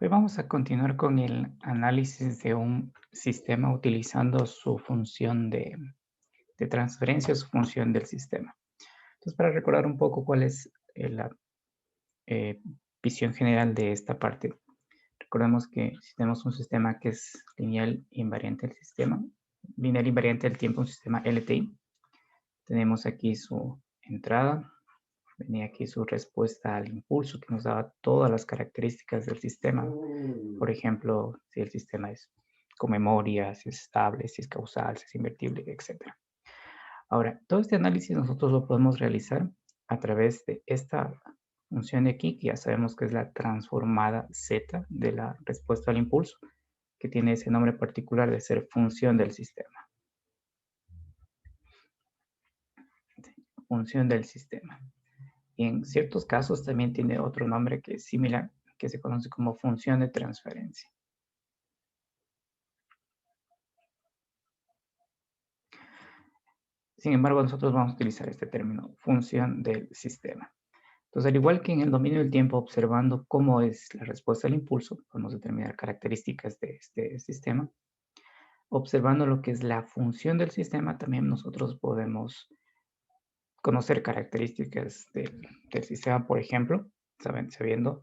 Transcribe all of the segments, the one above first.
Hoy vamos a continuar con el análisis de un sistema utilizando su función de transferencia, su función del sistema. Entonces, para recordar un poco cuál es la eh, visión general de esta parte, recordemos que si tenemos un sistema que es lineal invariante del sistema, lineal invariante del tiempo, un sistema LTI, tenemos aquí su entrada, venía aquí su respuesta al impulso que nos daba todas las características del sistema. Por ejemplo, si el sistema es con memoria, si es estable, si es causal, si es invertible, etc. Ahora, todo este análisis nosotros lo podemos realizar a través de esta función de aquí, que ya sabemos que es la transformada z de la respuesta al impulso, que tiene ese nombre particular de ser función del sistema. Función del sistema. Y en ciertos casos también tiene otro nombre que es similar, que se conoce como función de transferencia. Sin embargo, nosotros vamos a utilizar este término, función del sistema. Entonces, al igual que en el dominio del tiempo, observando cómo es la respuesta al impulso, podemos determinar características de este sistema. Observando lo que es la función del sistema, también nosotros podemos conocer características del sistema, por ejemplo, sabiendo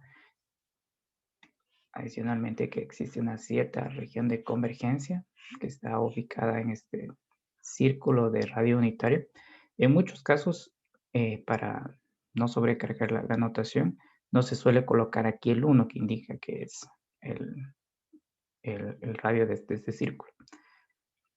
adicionalmente que existe una cierta región de convergencia que está ubicada en este círculo de radio unitario. En muchos casos, para no sobrecargar la notación, no se suele colocar aquí el 1 que indica que es el, el radio de este círculo.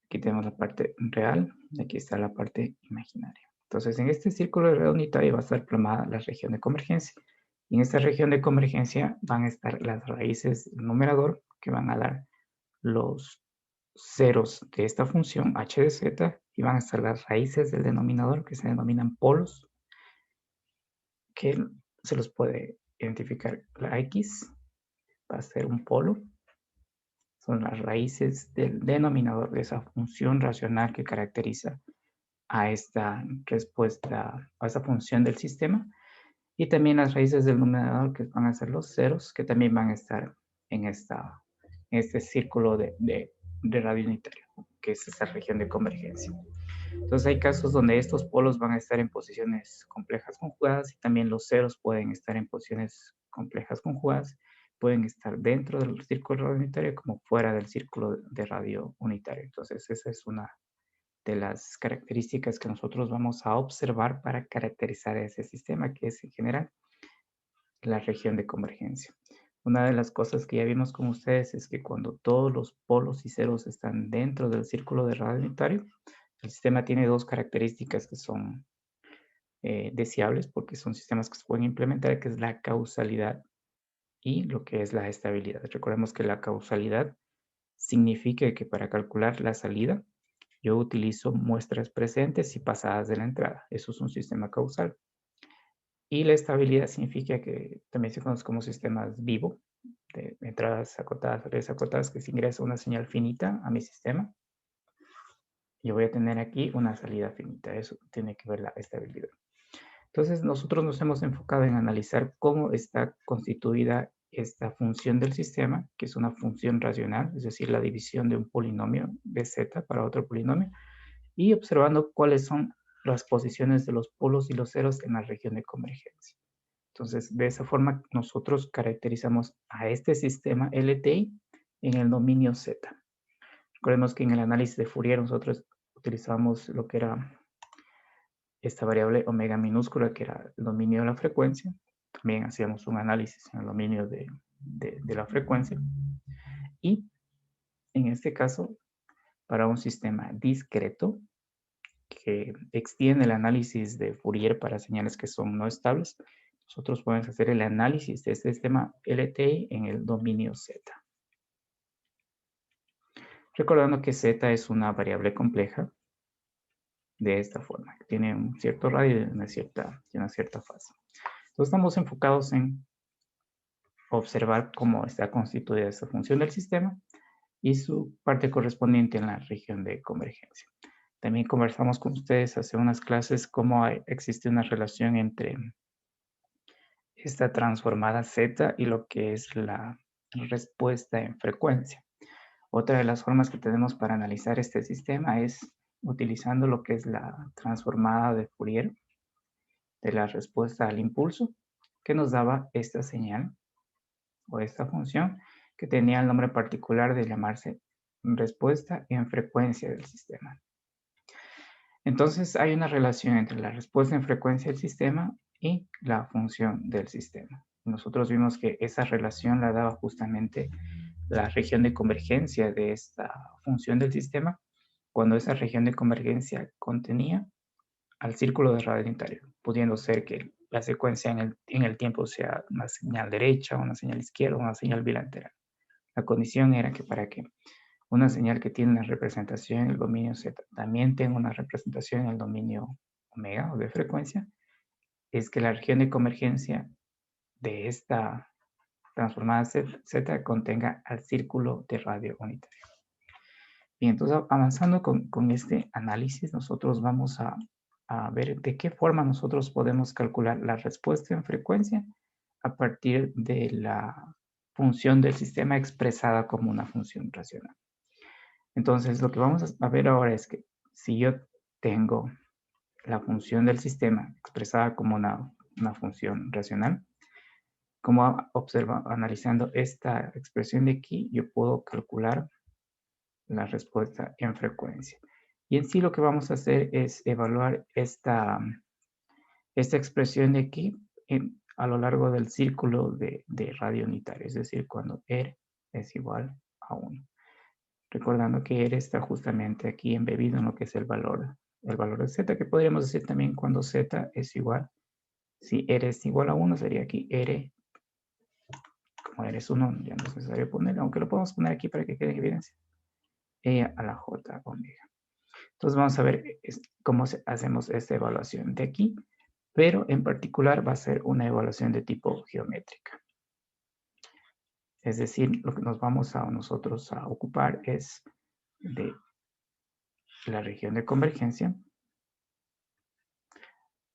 Aquí tenemos la parte real, y aquí está la parte imaginaria. Entonces, en este círculo de radio unitario va a estar plasmada la región de convergencia. Y en esta región de convergencia van a estar las raíces del numerador que van a dar los ceros de esta función h de z y van a estar las raíces del denominador que se denominan polos, que se los puede identificar. La x va a ser un polo, son las raíces del denominador de esa función racional que caracteriza a esta respuesta, a esta función del sistema. Y también las raíces del numerador que van a ser los ceros, que también van a estar en, en este círculo de radio unitario, que es esta región de convergencia. Entonces hay casos donde estos polos van a estar en posiciones complejas conjugadas y también los ceros pueden estar en posiciones complejas conjugadas, pueden estar dentro del círculo radio unitario como fuera del círculo de radio unitario. Entonces esa es una de las características que nosotros vamos a observar para caracterizar ese sistema, que es en general la región de convergencia. Una de las cosas que ya vimos con ustedes es que cuando todos los polos y ceros están dentro del círculo de radio unitario, el sistema tiene dos características que son deseables porque son sistemas que se pueden implementar, que es la causalidad y lo que es la estabilidad. Recordemos que la causalidad significa que para calcular la salida, yo utilizo muestras presentes y pasadas de la entrada. Eso es un sistema causal. Y la estabilidad significa que también se conoce como sistemas vivo, de entradas acotadas, salidas acotadas, que se ingresa una señal finita a mi sistema. Yo voy a tener aquí una salida finita. Eso tiene que ver la estabilidad. Entonces, nosotros nos hemos enfocado en analizar cómo está constituida esta función del sistema, que es una función racional, es decir, la división de un polinomio de z para otro polinomio, y observando cuáles son las posiciones de los polos y los ceros en la región de convergencia. Entonces, de esa forma, nosotros caracterizamos a este sistema LTI en el dominio Z. Recordemos que en el análisis de Fourier nosotros utilizamos lo que era esta variable omega minúscula, que era el dominio de la frecuencia. También hacíamos un análisis en el dominio de la frecuencia. Y en este caso, para un sistema discreto, que extiende el análisis de Fourier para señales que son no estables, nosotros podemos hacer el análisis de este sistema LTI en el dominio Z. Recordando que Z es una variable compleja de esta forma, que tiene un cierto radio y una cierta fase. Entonces estamos enfocados en observar cómo está constituida esta función del sistema y su parte correspondiente en la región de convergencia. También conversamos con ustedes hace unas clases cómo existe una relación entre esta transformada Z y lo que es la respuesta en frecuencia. Otra de las formas que tenemos para analizar este sistema es utilizando lo que es la transformada de Fourier de la respuesta al impulso, que nos daba esta señal o esta función que tenía el nombre particular de llamarse respuesta en frecuencia del sistema. Entonces hay una relación entre la respuesta en frecuencia del sistema y la función del sistema. Nosotros vimos que esa relación la daba justamente la región de convergencia de esta función del sistema, cuando esa región de convergencia contenía al círculo de radio unitario, pudiendo ser que la secuencia en el tiempo sea una señal derecha, una señal izquierda, una señal bilateral. La condición era que para que una señal que tiene una representación en el dominio Z también tenga una representación en el dominio omega o de frecuencia, es que la región de convergencia de esta transformada Z contenga al círculo de radio unitario. Bien, entonces avanzando con este análisis, nosotros vamos a ver de qué forma nosotros podemos calcular la respuesta en frecuencia a partir de la función del sistema expresada como una función racional. Entonces, lo que vamos a ver ahora es que si yo tengo la función del sistema expresada como una función racional, como analizando esta expresión de aquí, yo puedo calcular la respuesta en frecuencia. Y en sí lo que vamos a hacer es evaluar esta expresión de aquí a lo largo del círculo de radio unitario, es decir, cuando R es igual a 1. Recordando que R está justamente aquí embebido en lo que es el valor de Z, que podríamos decir también cuando Z es igual, si R es igual a 1, sería aquí R, como R es 1, ya no es necesario poner, aunque lo podemos poner aquí para que quede en evidencia, E a la J omega. Entonces vamos a ver cómo hacemos esta evaluación de aquí, pero en particular va a ser una evaluación de tipo geométrica. Es decir, lo que nos vamos a nosotros a ocupar es de la región de convergencia.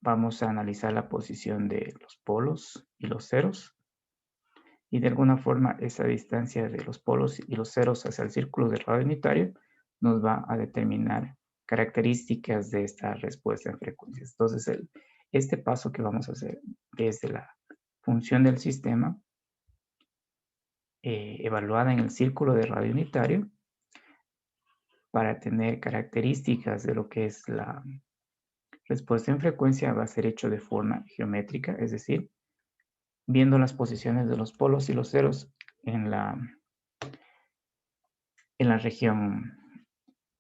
Vamos a analizar la posición de los polos y los ceros. Y de alguna forma esa distancia de los polos y los ceros hacia el círculo de radio unitario nos va a determinar características de esta respuesta en frecuencias. Entonces, este paso que vamos a hacer desde la función del sistema evaluada en el círculo de radio unitario para tener características de lo que es la respuesta en frecuencia va a ser hecho de forma geométrica, es decir, viendo las posiciones de los polos y los ceros en la región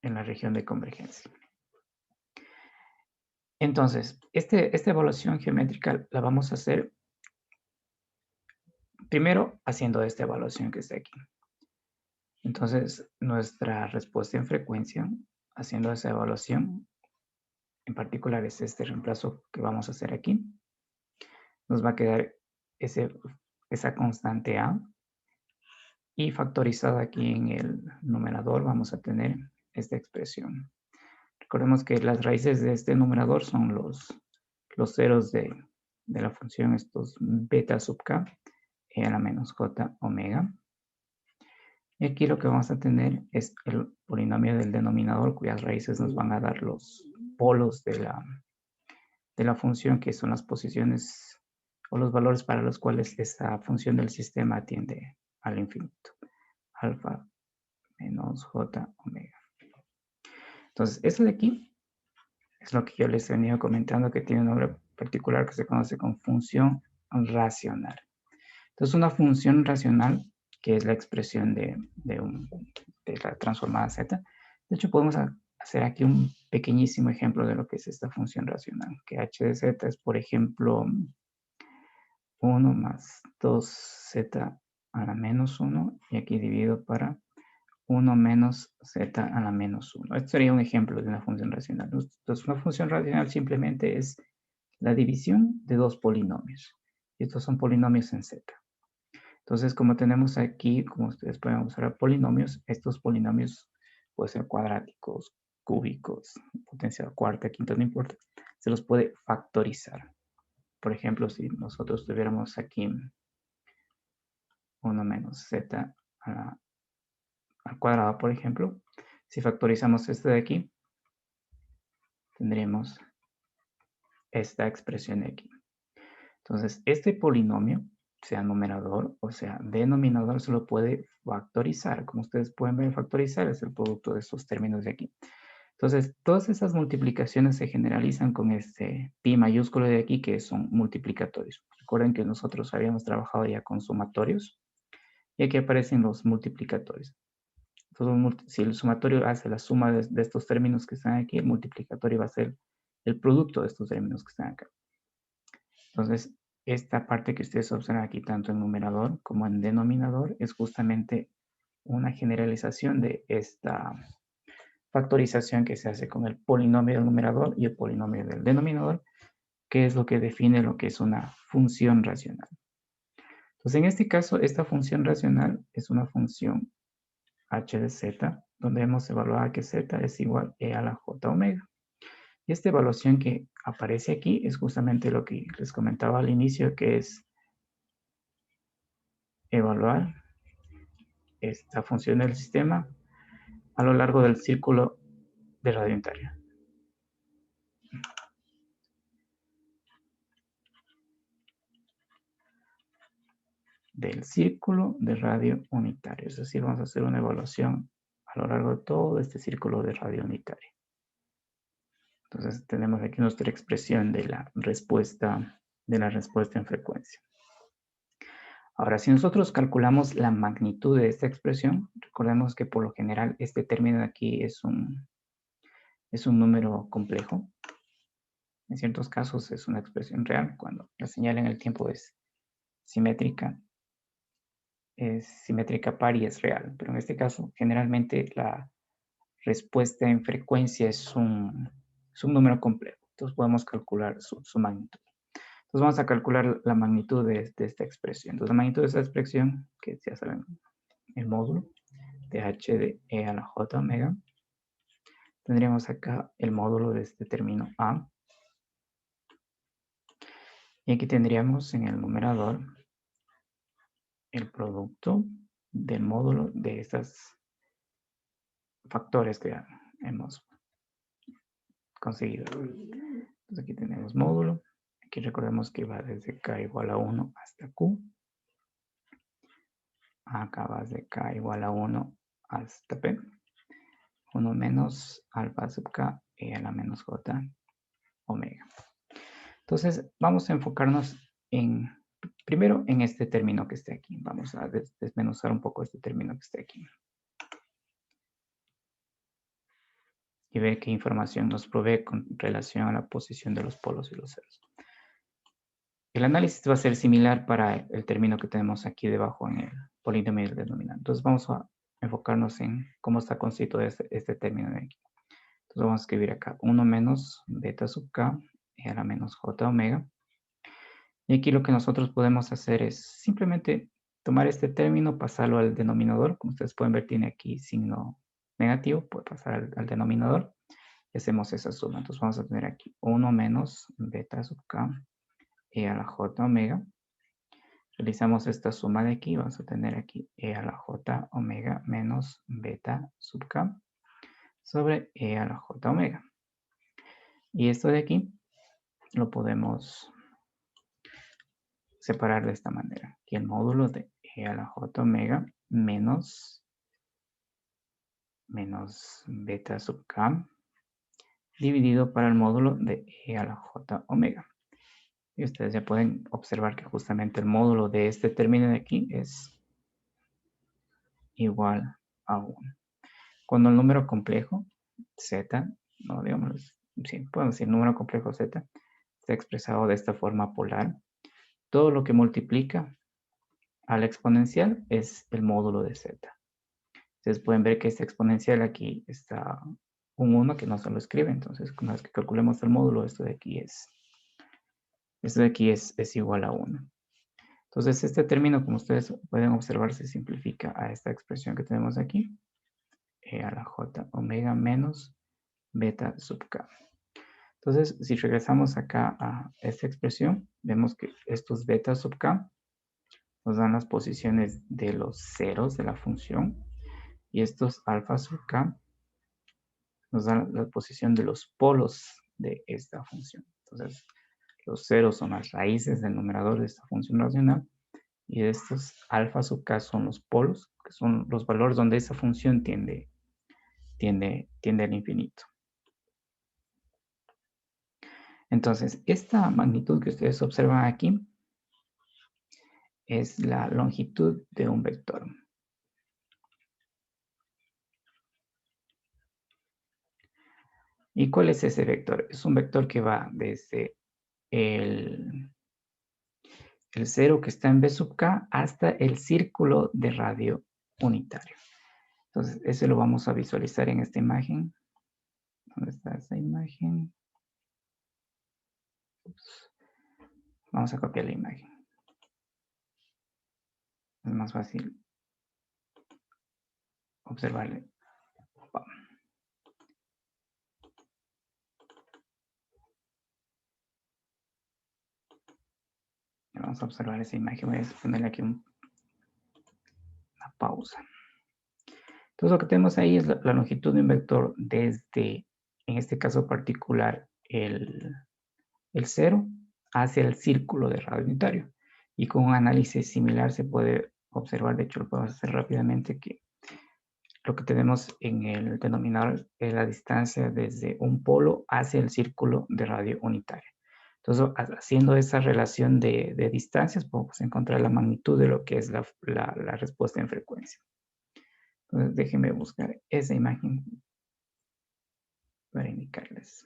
de convergencia. Entonces, esta evaluación geométrica la vamos a hacer primero haciendo esta evaluación que está aquí. Entonces, nuestra respuesta en frecuencia, haciendo esa evaluación, en particular es este reemplazo que vamos a hacer aquí, nos va a quedar esa constante A y factorizada aquí en el numerador vamos a tener esta expresión. Recordemos que las raíces de este numerador son los ceros de la función, estos beta sub k, e a la menos j omega. Y aquí lo que vamos a tener es el polinomio del denominador, cuyas raíces nos van a dar los polos de la función, que son las posiciones o los valores para los cuales esta función del sistema tiende al infinito. Alfa menos j omega. Entonces, eso de aquí es lo que yo les he venido comentando, que tiene un nombre particular que se conoce como función racional. Entonces, una función racional, que es la expresión de la transformada z, de hecho podemos hacer aquí un pequeñísimo ejemplo de lo que es esta función racional, que h de z es, por ejemplo, 1 más 2z a la menos 1, y aquí dividido para 1 menos z a la menos 1. Esto sería un ejemplo de una función racional. Entonces, una función racional simplemente es la división de dos polinomios. Y estos son polinomios en z. Entonces, como tenemos aquí, como ustedes pueden observar, polinomios, estos polinomios pueden ser cuadráticos, cúbicos, potencia cuarta, quinta, no importa. Se los puede factorizar. Por ejemplo, si nosotros tuviéramos aquí 1 menos z al cuadrado, por ejemplo. Si factorizamos esto de aquí, tendremos esta expresión de aquí. Entonces, este polinomio, sea numerador o sea denominador, se lo puede factorizar. Como ustedes pueden ver, factorizar es el producto de estos términos de aquí. Entonces, todas esas multiplicaciones se generalizan con este pi mayúsculo de aquí, que son multiplicatorios. Recuerden que nosotros habíamos trabajado ya con sumatorios, y aquí aparecen los multiplicatorios. Entonces, si el sumatorio hace la suma de estos términos que están aquí, el multiplicatorio va a ser el producto de estos términos que están acá. Entonces, esta parte que ustedes observan aquí, tanto en numerador como en denominador, es justamente una generalización de esta factorización que se hace con el polinomio del numerador y el polinomio del denominador, que es lo que define lo que es una función racional. Entonces, en este caso, esta función racional es una función h de z, donde hemos evaluado que z es igual a e a la j omega. Y esta evaluación que aparece aquí es justamente lo que les comentaba al inicio, que es evaluar esta función del sistema a lo largo del círculo de radio unitario. Del círculo de radio unitario. Es decir, vamos a hacer una evaluación a lo largo de todo este círculo de radio unitario. Entonces tenemos aquí nuestra expresión de la respuesta en frecuencia. Ahora, si nosotros calculamos la magnitud de esta expresión, recordemos que por lo general este término de aquí es un número complejo. En ciertos casos es una expresión real cuando la señal en el tiempo es simétrica par y es real. Pero en este caso, generalmente la respuesta en frecuencia es un número complejo. Entonces podemos calcular su magnitud. Entonces vamos a calcular la magnitud de esta expresión. Entonces la magnitud de esta expresión, que ya saben, el módulo de h de e a la j omega. Tendríamos acá el módulo de este término a. Y aquí tendríamos en el numerador el producto del módulo de estos factores que hemos conseguido. Entonces aquí tenemos módulo. Aquí recordemos que va desde k igual a 1 hasta q. Acá va desde k igual a 1 hasta p. 1 menos alfa sub k e a la menos j omega. Entonces vamos a enfocarnos primero en este término que está aquí. Vamos a desmenuzar un poco este término que está aquí. Y ver qué información nos provee con relación a la posición de los polos y los ceros. El análisis va a ser similar para el término que tenemos aquí debajo en el polinomio del denominador. Entonces vamos a enfocarnos en cómo está constituido este término de aquí. Entonces vamos a escribir acá 1 menos beta sub k e a la menos j omega. Y aquí lo que nosotros podemos hacer es simplemente tomar este término, pasarlo al denominador. Como ustedes pueden ver, tiene aquí signo negativo, puede pasar al denominador. Y hacemos esa suma. Entonces vamos a tener aquí 1 menos beta sub k e a la j omega. Realizamos esta suma de aquí, vamos a tener aquí e a la j omega menos beta sub k sobre e a la j omega. Y esto de aquí lo podemos separar de esta manera. Aquí el módulo de e a la j omega menos beta sub k dividido para el módulo de e a la j omega. Y ustedes ya pueden observar que justamente el módulo de este término de aquí es igual a 1. Cuando el número complejo, z, no digamos, sí, podemos decir número complejo z, está expresado de esta forma polar, todo lo que multiplica a la exponencial es el módulo de z. Ustedes pueden ver que esta exponencial aquí está un 1 que no se lo escribe, entonces una vez que calculemos el módulo, esto de aquí es igual a 1. Entonces este término, como ustedes pueden observar, se simplifica a esta expresión que tenemos aquí, e a la j omega menos beta sub k. Entonces, si regresamos acá a esta expresión, vemos que estos beta sub k nos dan las posiciones de los ceros de la función y estos alfa sub k nos dan la posición de los polos de esta función. Entonces, los ceros son las raíces del numerador de esta función racional y estos alfa sub k son los polos, que son los valores donde esa función tiende al infinito. Entonces, esta magnitud que ustedes observan aquí es la longitud de un vector. ¿Y cuál es ese vector? Es un vector que va desde el 0 que está en B sub k hasta el círculo de radio unitario. Entonces, ese lo vamos a visualizar en esta imagen. ¿Dónde está esa imagen? Ups. Vamos a copiar la imagen. Es más fácil observarle. Vamos a observar esa imagen. Voy a ponerle aquí una pausa. Entonces, lo que tenemos ahí es la longitud de un vector desde, en este caso particular, el 0 hacia el círculo de radio unitario. Y con un análisis similar se puede observar, de hecho lo podemos hacer rápidamente, que lo que tenemos en el denominador es la distancia desde un polo hacia el círculo de radio unitario. Entonces, haciendo esa relación de distancias, podemos encontrar la magnitud de lo que es la respuesta en frecuencia. Entonces, déjenme buscar esa imagen para indicarles.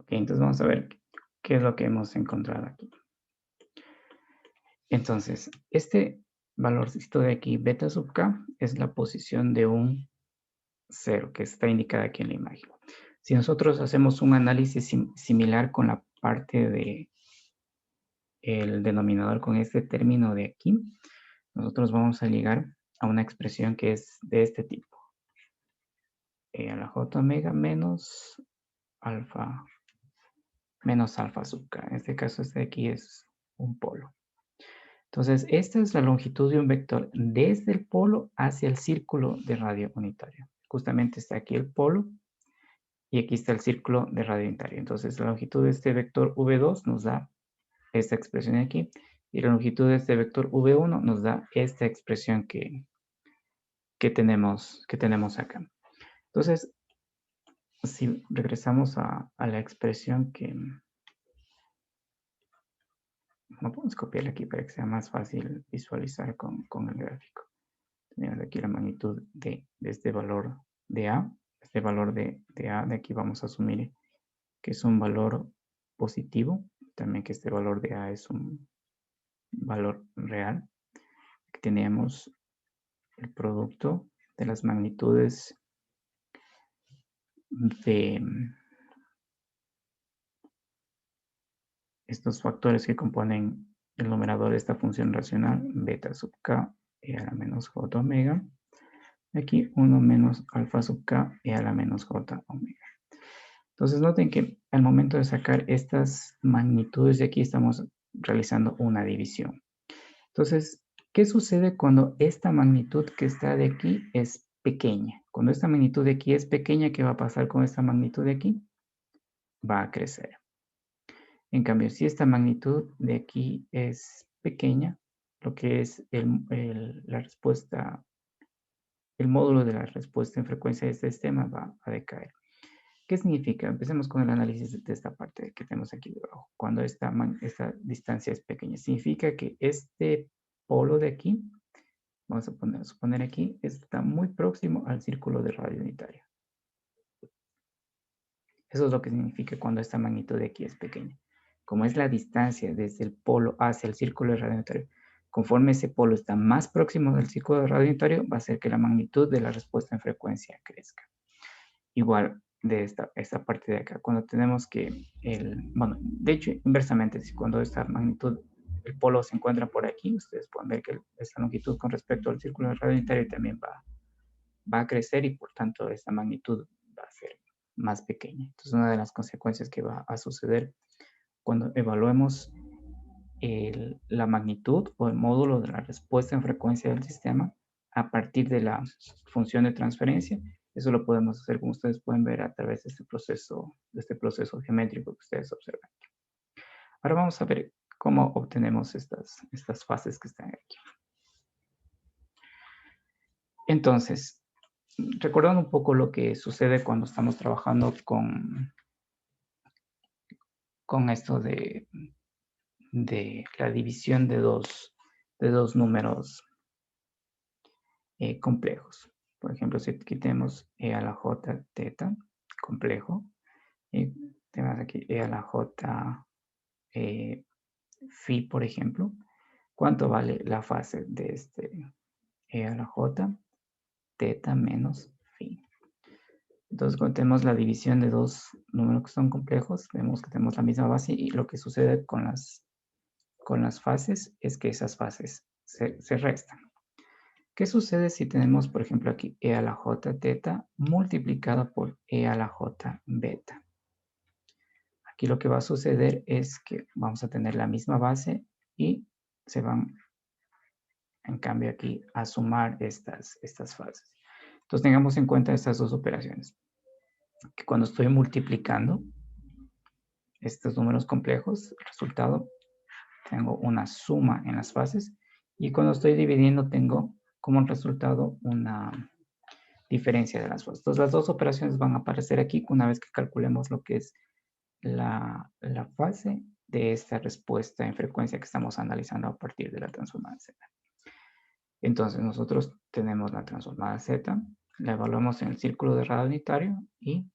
Ok, entonces vamos a ver qué es lo que hemos encontrado aquí. Entonces, este valorcito de aquí, beta sub k, es la posición de un 0 que está indicada aquí en la imagen. Si nosotros hacemos un análisis similar con la parte de el denominador con este término de aquí, nosotros vamos a llegar a una expresión que es de este tipo. A la j omega menos alfa sub k. En este caso, este de aquí es un polo. Entonces, esta es la longitud de un vector desde el polo hacia el círculo de radio unitario. Justamente está aquí el polo y aquí está el círculo de radio unitario. Entonces, la longitud de este vector V2 nos da esta expresión de aquí y la longitud de este vector V1 nos da esta expresión que tenemos acá. Entonces, si regresamos a la expresión que no podemos copiarla aquí para que sea más fácil visualizar con el gráfico. Tenemos aquí la magnitud de este valor de A. Este valor de A de aquí vamos a asumir que es un valor positivo. También que este valor de A es un valor real. Aquí tenemos el producto de las magnitudes de estos factores que componen el numerador de esta función racional, beta sub k e a la menos j omega. Aquí 1 menos alfa sub k e a la menos j omega. Entonces noten que al momento de sacar estas magnitudes de aquí estamos realizando una división. Entonces, ¿qué sucede cuando esta magnitud que está de aquí es pequeña? Cuando esta magnitud de aquí es pequeña, ¿qué va a pasar con esta magnitud de aquí? Va a crecer. En cambio, si esta magnitud de aquí es pequeña, lo que es la respuesta, el módulo de la respuesta en frecuencia de este sistema va a decaer. ¿Qué significa? Empecemos con el análisis de esta parte que tenemos aquí debajo. Cuando esta distancia es pequeña, significa que este polo de aquí vamos a suponer aquí, está muy próximo al círculo de radio unitario. Eso es lo que significa cuando esta magnitud de aquí es pequeña. Como es la distancia desde el polo hacia el círculo de radio unitario, conforme ese polo está más próximo del círculo de radio unitario, va a hacer que la magnitud de la respuesta en frecuencia crezca. Igual de esta parte de acá, cuando tenemos que bueno, de hecho, inversamente, si cuando esta magnitud, el polo se encuentra por aquí, ustedes pueden ver que esta longitud con respecto al círculo de radio unitario también va a crecer y por tanto esta magnitud va a ser más pequeña. Entonces, una de las consecuencias que va a suceder cuando evaluemos la magnitud o el módulo de la respuesta en frecuencia del sistema a partir de la función de transferencia. Eso lo podemos hacer, como ustedes pueden ver, a través de este proceso geométrico que ustedes observan. Ahora vamos a ver cómo obtenemos estas fases que están aquí. Entonces, recordando un poco lo que sucede cuando estamos trabajando con esto de la división de dos números complejos. Por ejemplo, si aquí tenemos e a la j teta complejo y tenemos aquí e a la j phi, por ejemplo, ¿cuánto vale la fase de este e a la j teta menos phi? Entonces, cuando tenemos la división de dos números que son complejos, vemos que tenemos la misma base y lo que sucede con las fases es que esas fases se restan. ¿Qué sucede si tenemos, por ejemplo, aquí e a la j teta multiplicado por e a la j beta? Aquí lo que va a suceder es que vamos a tener la misma base y se van, en cambio, aquí a sumar estas fases. Entonces, tengamos en cuenta estas dos operaciones. Que cuando estoy multiplicando estos números complejos, el resultado, tengo una suma en las fases. Y cuando estoy dividiendo, tengo como resultado una diferencia de las fases. Entonces, las dos operaciones van a aparecer aquí una vez que calculemos lo que es la fase de esta respuesta en frecuencia que estamos analizando a partir de la transformada Z. Entonces, nosotros tenemos la transformada Z, la evaluamos en el círculo de radio unitario y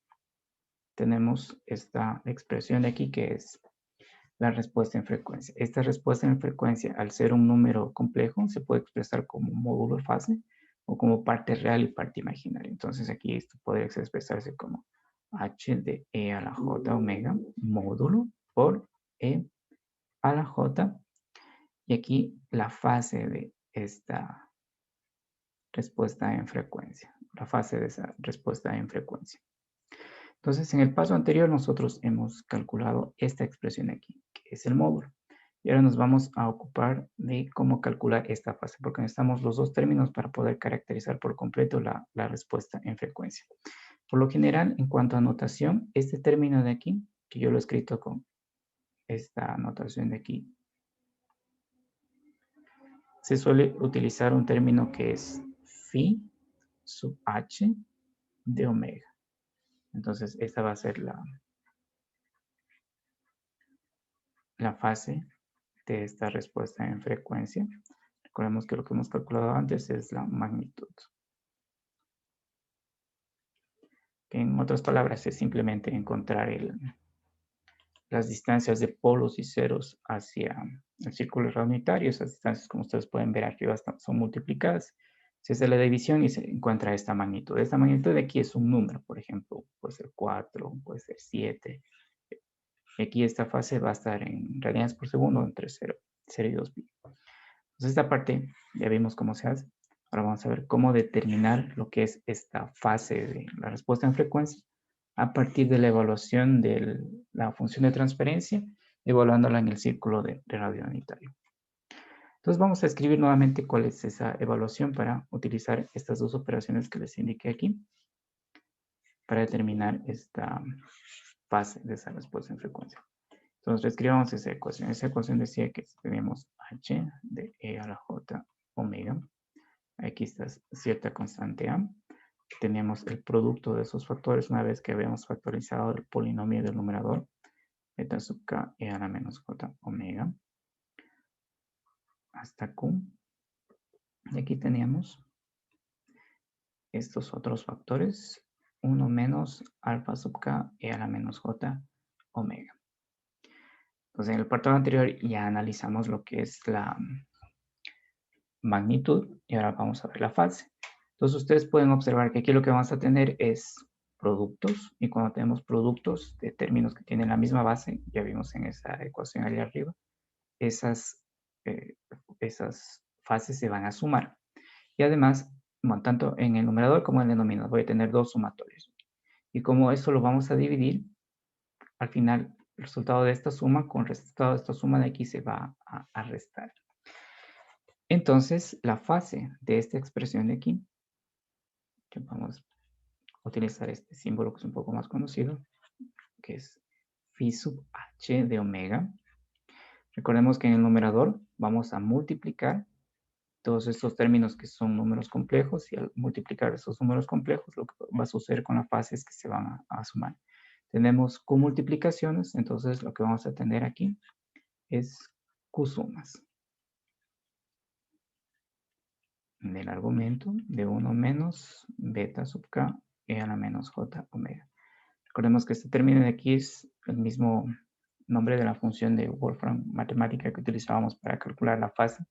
tenemos esta expresión de aquí que es la respuesta en frecuencia. Esta respuesta en frecuencia, al ser un número complejo, se puede expresar como un módulo de fase o como parte real y parte imaginaria. Entonces aquí esto puede expresarse como h de e a la j omega módulo por e a la j. Y aquí la fase de esta respuesta en frecuencia, la fase de esa respuesta en frecuencia. Entonces, en el paso anterior nosotros hemos calculado esta expresión aquí, que es el módulo. Y ahora nos vamos a ocupar de cómo calcular esta fase, porque necesitamos los dos términos para poder caracterizar por completo la respuesta en frecuencia. Por lo general, en cuanto a notación, este término de aquí, que yo lo he escrito con esta notación de aquí, se suele utilizar un término que es phi sub h de omega. Entonces, esta va a ser la fase de esta respuesta en frecuencia. Recordemos que lo que hemos calculado antes es la magnitud. Que en otras palabras, es simplemente encontrar las distancias de polos y ceros hacia el círculo unitario. Esas distancias, como ustedes pueden ver arriba, son multiplicadas. Se hace la división y se encuentra esta magnitud. Esta magnitud de aquí es un número, por ejemplo, puede ser 4, puede ser 7. Y aquí esta fase va a estar en radianes por segundo entre 0 y 2 pi. Entonces esta parte ya vimos cómo se hace. Ahora vamos a ver cómo determinar lo que es esta fase de la respuesta en frecuencia a partir de la evaluación de la función de transferencia, evaluándola en el círculo de radio unitario. Entonces vamos a escribir nuevamente cuál es esa evaluación para utilizar estas dos operaciones que les indiqué aquí para determinar esta fase de esa respuesta en frecuencia. Entonces escribamos esa ecuación. Esa ecuación decía que tenemos h de e a la j omega. Aquí está cierta constante a. Tenemos el producto de esos factores una vez que habíamos factorizado el polinomio del numerador. Beta sub k e a la menos j omega hasta q Y aquí teníamos estos otros factores, 1 menos alfa sub k e a la menos j omega. Entonces, en el apartado anterior ya analizamos lo que es la magnitud y ahora vamos a ver la fase. Entonces, ustedes pueden observar que aquí lo que vamos a tener es productos, y cuando tenemos productos de términos que tienen la misma base, ya vimos en esa ecuación allá arriba, esas, eh, esas fases se van a sumar. Y además, bueno, tanto en el numerador como en el denominador voy a tener dos sumatorios. Y como esto lo vamos a dividir, al final el resultado de esta suma con el resultado de esta suma de aquí se va a restar. Entonces, la fase de esta expresión de aquí, que vamos a utilizar este símbolo que es un poco más conocido, que es phi sub h de omega. Recordemos que en el numerador vamos a multiplicar todos estos términos que son números complejos, y al multiplicar esos números complejos, lo que va a suceder con la fase es que se van a sumar. Tenemos Q multiplicaciones, entonces lo que vamos a tener aquí es Q sumas del argumento de 1 menos beta sub k e a la menos j omega. Recordemos que este término de aquí es el mismo nombre de la función de Wolfram matemática que utilizábamos para calcular la fase,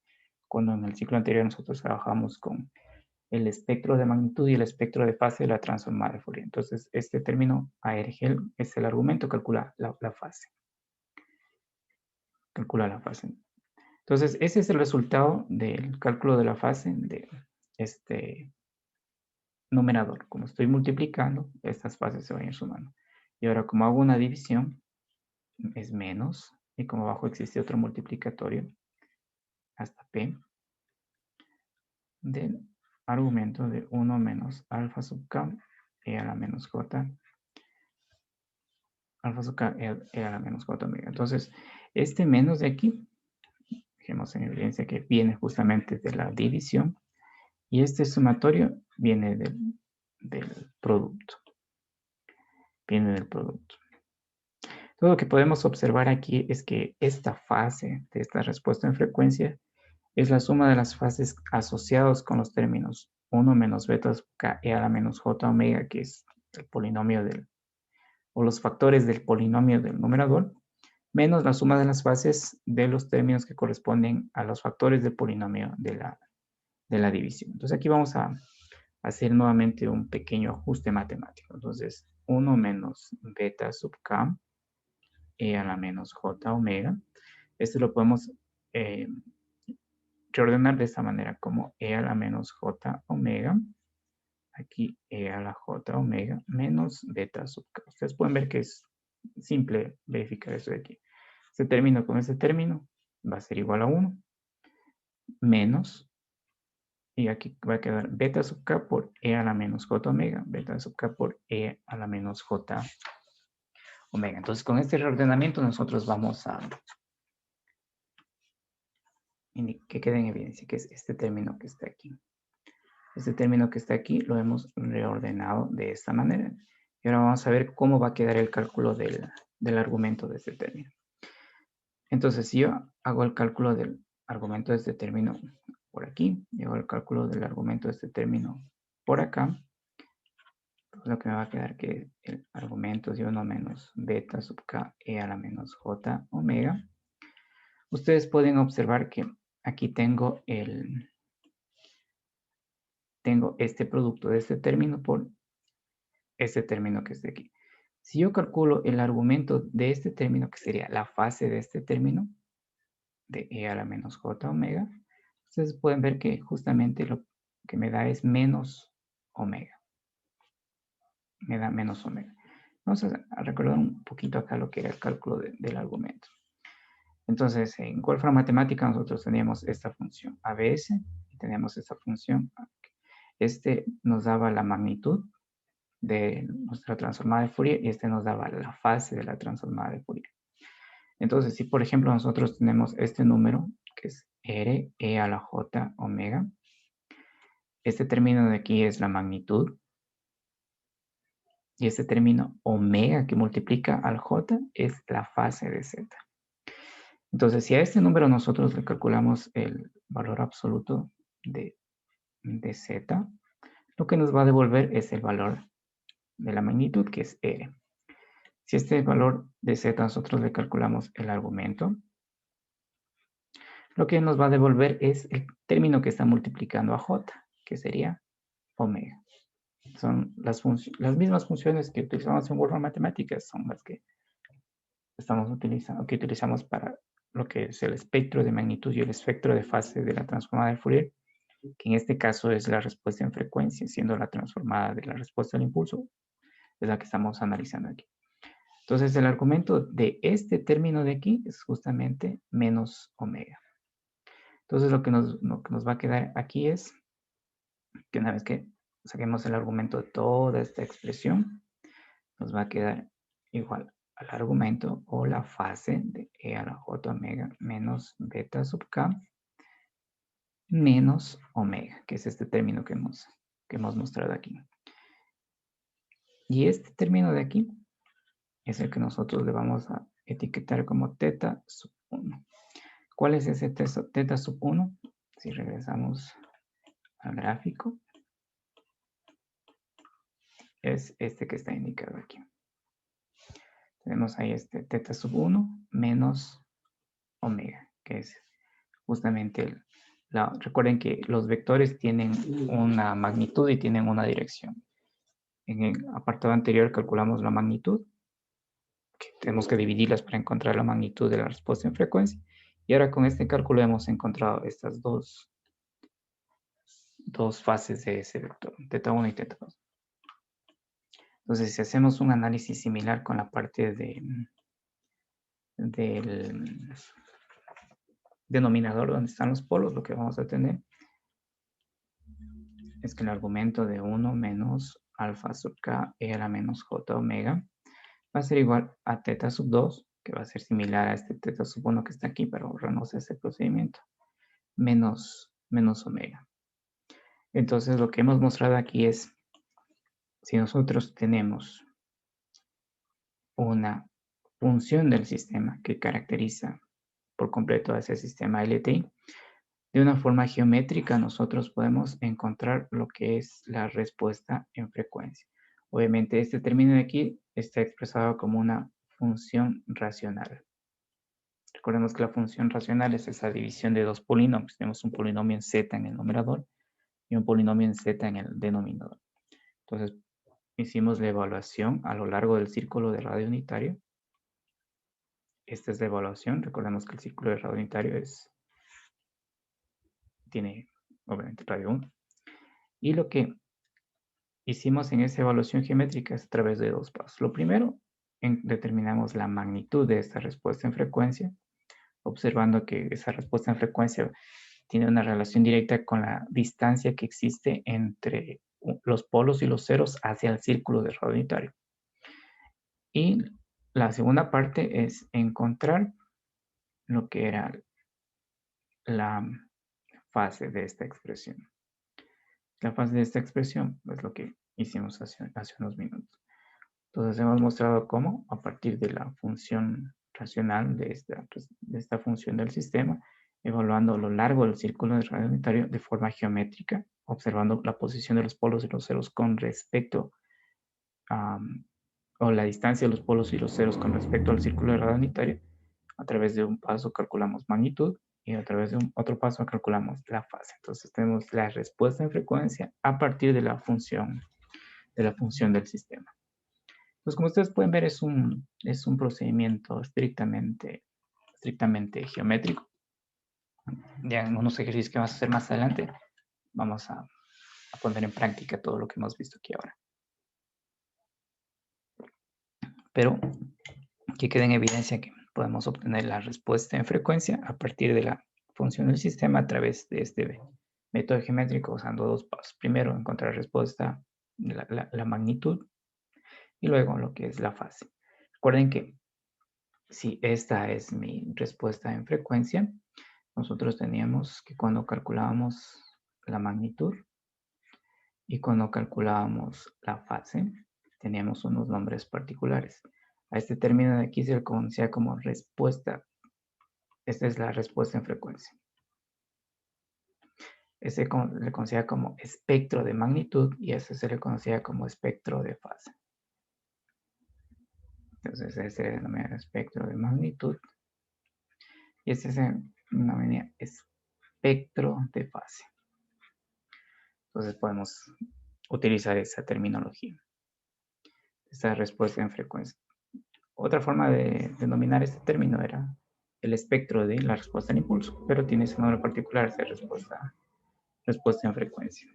cuando en el ciclo anterior nosotros trabajamos con el espectro de magnitud y el espectro de fase de la transformada de Fourier. Entonces, este término ARGEL es el argumento, calcula la fase. Calcula la fase. Entonces, ese es el resultado del cálculo de la fase de este numerador. Como estoy multiplicando, estas fases se van a ir sumando. Y ahora, como hago una división, es menos, y como abajo existe otro multiplicatorio, hasta P, del argumento de 1 menos alfa sub k e a la menos j, alfa sub k e a la menos j omega. Entonces, este menos de aquí, dejemos en evidencia que viene justamente de la división, y este sumatorio viene del producto. Viene del producto. Todo lo que podemos observar aquí es que esta fase de esta respuesta en frecuencia es la suma de las fases asociadas con los términos 1 menos beta sub k e a la menos j omega, que es el polinomio o los factores del polinomio del numerador, menos la suma de las fases de los términos que corresponden a los factores del polinomio de la división. Entonces aquí vamos a hacer nuevamente un pequeño ajuste matemático. Entonces, 1 menos beta sub k e a la menos j omega. Esto lo podemos reordenar de esta manera, como e a la menos j omega. Aquí e a la j omega menos beta sub k. Ustedes pueden ver que es simple verificar eso de aquí. Este término con este término va a ser igual a 1 menos, y aquí va a quedar beta sub k por e a la menos j omega, beta sub k por e a la menos j omega. Entonces, con este reordenamiento nosotros vamos a que quede en evidencia que es este término que está aquí. Este término que está aquí lo hemos reordenado de esta manera. Y ahora vamos a ver cómo va a quedar el cálculo del argumento de este término. Entonces, si yo hago el cálculo del argumento de este término por aquí, y hago el cálculo del argumento de este término por acá, pues lo que me va a quedar que el argumento es 1 menos beta sub k e a la menos j omega. Ustedes pueden observar que aquí tengo este producto de este término por este término que está aquí. Si yo calculo el argumento de este término, que sería la fase de este término, de e a la menos j omega, ustedes pueden ver que justamente lo que me da es menos omega. Me da menos omega. Vamos a recordar un poquito acá lo que era el cálculo del argumento. Entonces, en Wolfram Matemática nosotros teníamos esta función ABS y teníamos esta función. Este nos daba la magnitud de nuestra transformada de Fourier y este nos daba la fase de la transformada de Fourier. Entonces, si por ejemplo nosotros tenemos este número, que es R, E a la J omega, este término de aquí es la magnitud, y este término omega que multiplica al J es la fase de Z. Entonces, si a este número nosotros le calculamos el valor absoluto de de Z, lo que nos va a devolver es el valor de la magnitud, que es R. Si este valor de Z nosotros le calculamos el argumento, lo que nos va a devolver es el término que está multiplicando a J, que sería omega. Son las mismas funciones que utilizamos en Wolfram Matemáticas, son las que utilizamos para lo que es el espectro de magnitud y el espectro de fase de la transformada de Fourier, que en este caso es la respuesta en frecuencia, siendo la transformada de la respuesta al impulso, es la que estamos analizando aquí. Entonces, el argumento de este término de aquí es justamente menos omega. Entonces, lo que nos va a quedar aquí es que una vez que saquemos el argumento de toda esta expresión, nos va a quedar igual al argumento o la fase de e a la j omega menos beta sub k menos omega, que es este término que hemos mostrado aquí. Y este término de aquí es el que nosotros le vamos a etiquetar como teta sub 1. ¿Cuál es ese teta sub 1? Si regresamos al gráfico, es este que está indicado aquí. Tenemos ahí este teta sub 1 menos omega, que es justamente recuerden que los vectores tienen una magnitud y tienen una dirección. En el apartado anterior calculamos la magnitud, que tenemos que dividirlas para encontrar la magnitud de la respuesta en frecuencia. Y ahora con este cálculo hemos encontrado estas dos fases de ese vector, teta 1 y teta 2. Entonces, si hacemos un análisis similar con la parte del denominador donde están los polos, lo que vamos a tener es que el argumento de 1 menos alfa sub k e a la menos j omega va a ser igual a teta sub 2, que va a ser similar a este teta sub 1 que está aquí, para ahorrarnos ese procedimiento, menos omega. Entonces, lo que hemos mostrado aquí es, si nosotros tenemos una función del sistema que caracteriza por completo a ese sistema LTI, de una forma geométrica nosotros podemos encontrar lo que es la respuesta en frecuencia. Obviamente este término de aquí está expresado como una función racional. Recordemos que la función racional es esa división de dos polinomios. Tenemos un polinomio en z en el numerador y un polinomio en z en el denominador. Entonces hicimos la evaluación a lo largo del círculo de radio unitario. Esta es la evaluación. Recordemos que el círculo de radio unitario tiene obviamente radio 1. Y lo que hicimos en esa evaluación geométrica es a través de dos pasos. Lo primero, determinamos la magnitud de esta respuesta en frecuencia, observando que esa respuesta en frecuencia tiene una relación directa con la distancia que existe entre los polos y los ceros hacia el círculo de radio unitario. Y la segunda parte es encontrar lo que era la fase de esta expresión. La fase de esta expresión es lo que hicimos hace unos minutos. Entonces hemos mostrado cómo, a partir de la función racional de esta función del sistema, evaluando a lo largo del círculo de radio unitario de forma geométrica, observando la posición de los polos y los ceros con respecto o la distancia de los polos y los ceros con respecto al círculo de radio unitario. A través de un paso calculamos magnitud y a través de otro paso calculamos la fase. Entonces tenemos la respuesta en frecuencia a partir de la función del sistema. Pues como ustedes pueden ver, es un procedimiento estrictamente geométrico. Ya en unos ejercicios que vamos a hacer más adelante, vamos a poner en práctica todo lo que hemos visto aquí ahora. Pero que quede en evidencia que podemos obtener la respuesta en frecuencia a partir de la función del sistema a través de este método geométrico usando dos pasos. Primero, encontrar la respuesta, la magnitud, y luego lo que es la fase. Recuerden que si esta es mi respuesta en frecuencia, nosotros teníamos que cuando calculábamos la magnitud y cuando calculábamos la fase, teníamos unos nombres particulares. A este término de aquí se le conocía como respuesta. Esta es la respuesta en frecuencia. le conocía como espectro de magnitud y ese se le conocía como espectro de fase. Entonces ese se denomina espectro de magnitud y este se denomina espectro de fase. Entonces podemos utilizar esa terminología, esa respuesta en frecuencia. Otra forma de denominar este término era el espectro de la respuesta al impulso, pero tiene ese nombre particular de respuesta en frecuencia.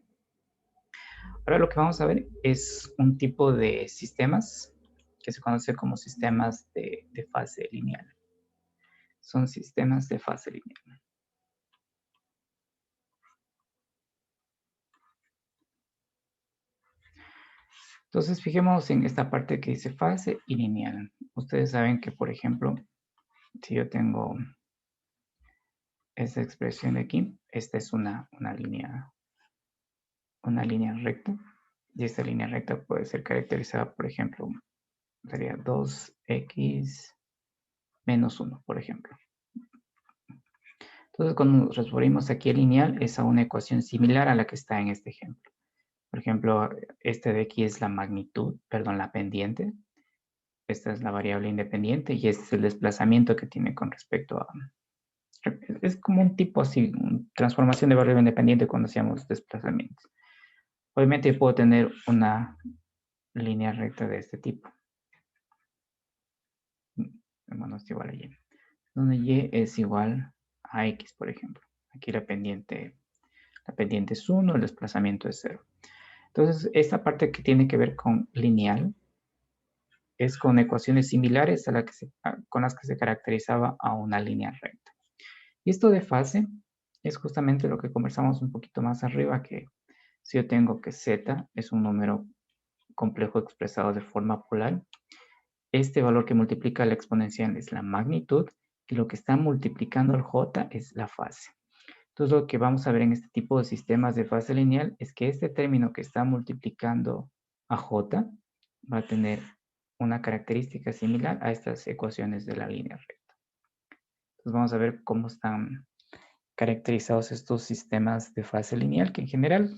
Ahora lo que vamos a ver es un tipo de sistemas que se conoce como sistemas de fase lineal. Son sistemas de fase lineal. Entonces, fijémonos en esta parte que dice fase y lineal. Ustedes saben que, por ejemplo, si yo tengo esta expresión de aquí, esta es una línea recta. Y esta línea recta puede ser caracterizada, por ejemplo, sería 2x menos 1, por ejemplo. Entonces, cuando nos referimos aquí a lineal, es a una ecuación similar a la que está en este ejemplo. Por ejemplo, este de aquí es la magnitud, perdón, la pendiente. Esta es la variable independiente y este es el desplazamiento que tiene con respecto a... Es como un tipo así, una transformación de variable independiente cuando hacíamos desplazamientos. Obviamente yo puedo tener una línea recta de este tipo. Bueno, es igual a y. Donde y es igual a x, por ejemplo. Aquí la pendiente es 1, el desplazamiento es 0. Entonces, esta parte que tiene que ver con lineal es con ecuaciones similares con las que se caracterizaba a una línea recta. Y esto de fase es justamente lo que conversamos un poquito más arriba, que si yo tengo que z es un número complejo expresado de forma polar, este valor que multiplica la exponencial es la magnitud y lo que está multiplicando el j es la fase. Entonces lo que vamos a ver en este tipo de sistemas de fase lineal es que este término que está multiplicando a j va a tener una característica similar a estas ecuaciones de la línea recta. Entonces vamos a ver cómo están caracterizados estos sistemas de fase lineal, que en general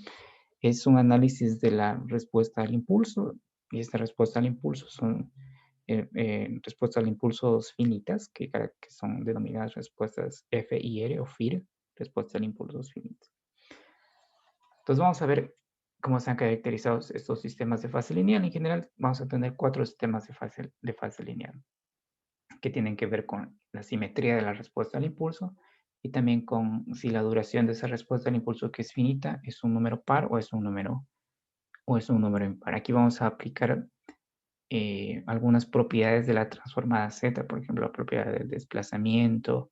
es un análisis de la respuesta al impulso, y esta respuesta al impulso son respuestas al impulsos finitas, que son denominadas respuestas FIR o FIR, respuesta al impulsos finitos. Entonces vamos a ver cómo están caracterizados estos sistemas de fase lineal. En general vamos a tener 4 sistemas de fase lineal que tienen que ver con la simetría de la respuesta al impulso y también con si la duración de esa respuesta al impulso que es finita es un número par o es un número impar. Aquí vamos a aplicar algunas propiedades de la transformada Z, por ejemplo, la propiedad del desplazamiento,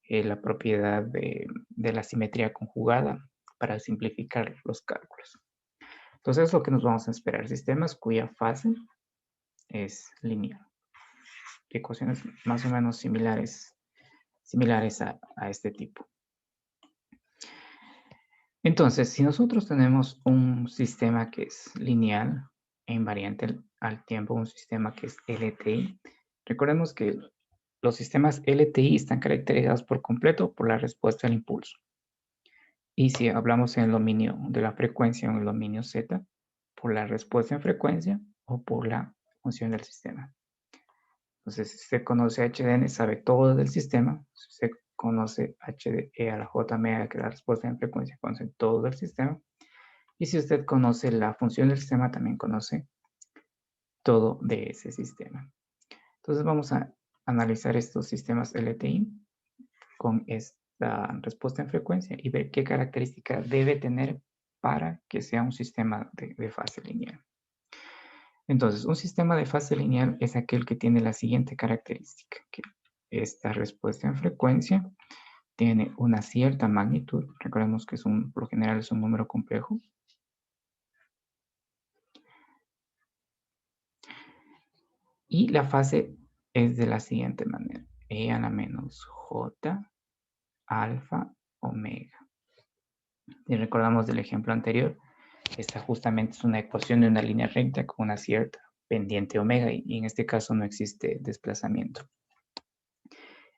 la propiedad de la simetría conjugada para simplificar los cálculos. Entonces, lo que nos vamos a esperar, sistemas cuya fase es lineal. Ecuaciones más o menos similares a este tipo. Entonces, si nosotros tenemos un sistema que es lineal e invariante al tiempo, un sistema que es LTI, recordemos que los sistemas LTI están caracterizados por completo por la respuesta al impulso. Y si hablamos en el dominio de la frecuencia o en el dominio Z, por la respuesta en frecuencia o por la función del sistema. Entonces, si usted conoce HDN, sabe todo del sistema. Si usted conoce HDE a la J mega, que es la respuesta en frecuencia, conoce todo del sistema. Y si usted conoce la función del sistema, también conoce todo de ese sistema. Entonces, vamos a analizar estos sistemas LTI con esta respuesta en frecuencia y ver qué característica debe tener para que sea un sistema de fase lineal. Entonces, un sistema de fase lineal es aquel que tiene la siguiente característica, que esta respuesta en frecuencia tiene una cierta magnitud, recordemos que por lo general es un número complejo, y la fase es de la siguiente manera, E a la menos J alfa omega. Y recordamos del ejemplo anterior, esta justamente es una ecuación de una línea recta con una cierta pendiente omega y en este caso no existe desplazamiento.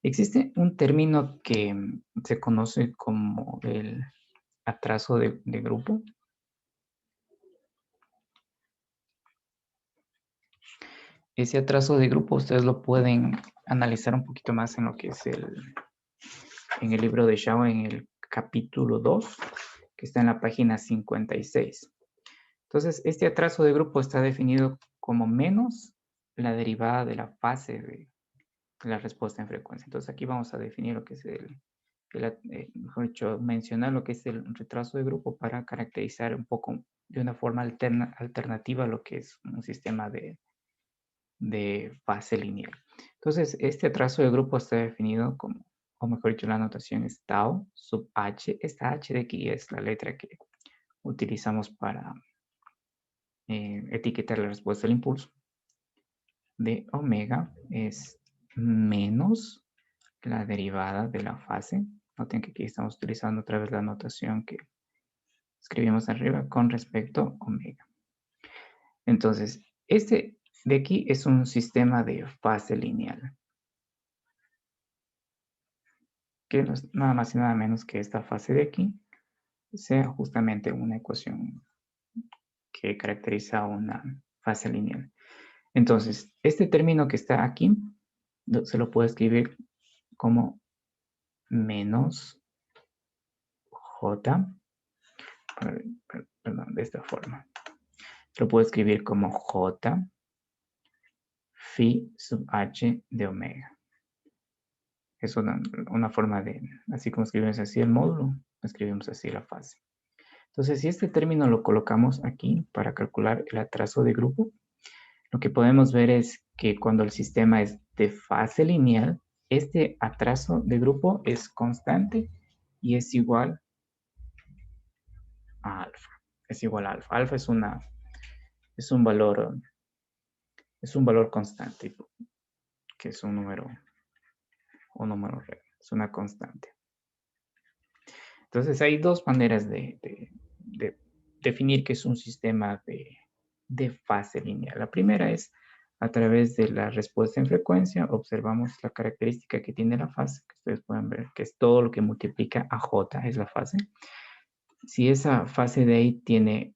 Existe un término que se conoce como el atraso de grupo. Ese atraso de grupo ustedes lo pueden analizar un poquito más en lo que es en el libro de Xiao, en el capítulo 2, que está en la página 56. Entonces, este atraso de grupo está definido como menos la derivada de la fase de la respuesta en frecuencia. Entonces, aquí vamos a definir lo que es mejor dicho, mencionar lo que es el retraso de grupo para caracterizar un poco de una forma alternativa lo que es un sistema de fase lineal. Entonces, este atraso de grupo está definido como, o mejor dicho, la notación es tau sub h. Esta h de aquí es la letra que utilizamos para etiquetar la respuesta al impulso. De omega es menos la derivada de la fase. Noten que aquí estamos utilizando otra vez la notación que escribimos arriba con respecto a omega. Entonces, este de aquí es un sistema de fase lineal, que no es nada más y nada menos que esta fase de aquí sea justamente una ecuación que caracteriza una fase lineal. Entonces, este término que está aquí se lo puedo escribir como menos j, perdón, de esta forma. Lo puedo escribir como j phi sub h de omega. Es una forma de, así como escribimos así el módulo, escribimos así la fase. Entonces, si este término lo colocamos aquí para calcular el atraso de grupo, lo que podemos ver es que cuando el sistema es de fase lineal, este atraso de grupo es constante y es igual a alfa. Es igual a alfa. Alfa es un valor constante, que es un número real. Es una constante. Entonces hay dos maneras de definir que es un sistema de fase lineal. La primera es a través de la respuesta en frecuencia. Observamos la característica que tiene la fase, que ustedes pueden ver que es todo lo que multiplica a j, es la fase. Si esa fase de ahí tiene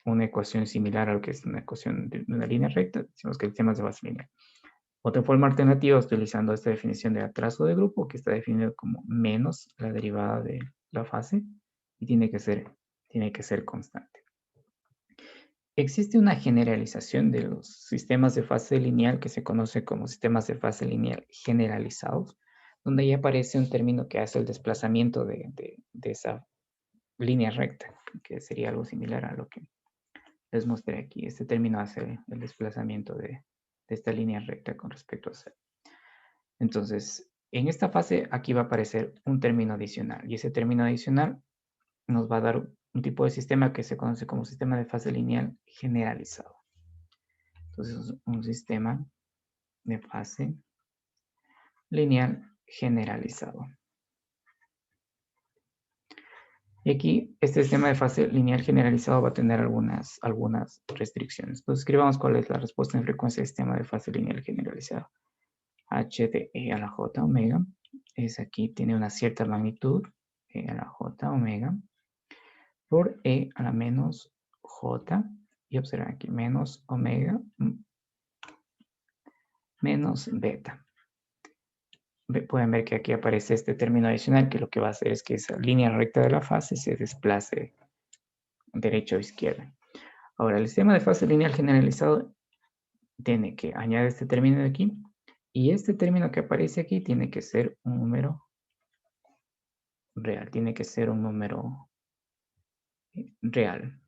una ecuación similar a lo que es una ecuación de una línea recta, decimos que el sistema es de fase lineal. Otra forma alternativa, utilizando esta definición de atraso de grupo, que está definido como menos la derivada de la fase, y tiene que ser constante. Existe una generalización de los sistemas de fase lineal que se conoce como sistemas de fase lineal generalizados, donde ahí aparece un término que hace el desplazamiento de esa línea recta, que sería algo similar a lo que les mostré aquí. Este término hace el desplazamiento de esta línea recta con respecto a C. Entonces, en esta fase aquí va a aparecer un término adicional, y ese término adicional nos va a dar un tipo de sistema que se conoce como sistema de fase lineal generalizado. Entonces, un sistema de fase lineal generalizado. Y aquí, este sistema de fase lineal generalizado va a tener algunas restricciones. Entonces, escribamos cuál es la respuesta en frecuencia del sistema de fase lineal generalizado. H de E a la J omega es aquí, tiene una cierta magnitud, E a la J omega, por E a la menos J, y observen aquí, menos omega, menos beta. Pueden ver que aquí aparece este término adicional, que lo que va a hacer es que esa línea recta de la fase se desplace derecha o izquierda. Ahora, el sistema de fase lineal generalizado tiene que añadir este término de aquí, y este término que aparece aquí tiene que ser un número real, tiene que ser un número real.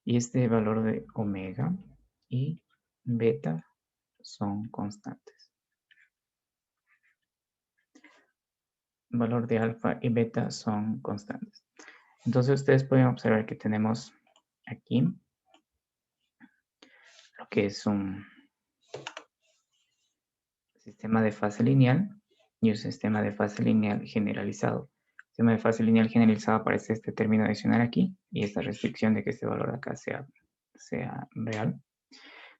Y este valor de omega y beta son constantes. Valor de alfa y beta son constantes. Entonces ustedes pueden observar que tenemos aquí lo que es un sistema de fase lineal y un sistema de fase lineal generalizado. El sistema de fase lineal generalizado aparece este término adicional aquí y esta restricción de que este valor de acá sea real.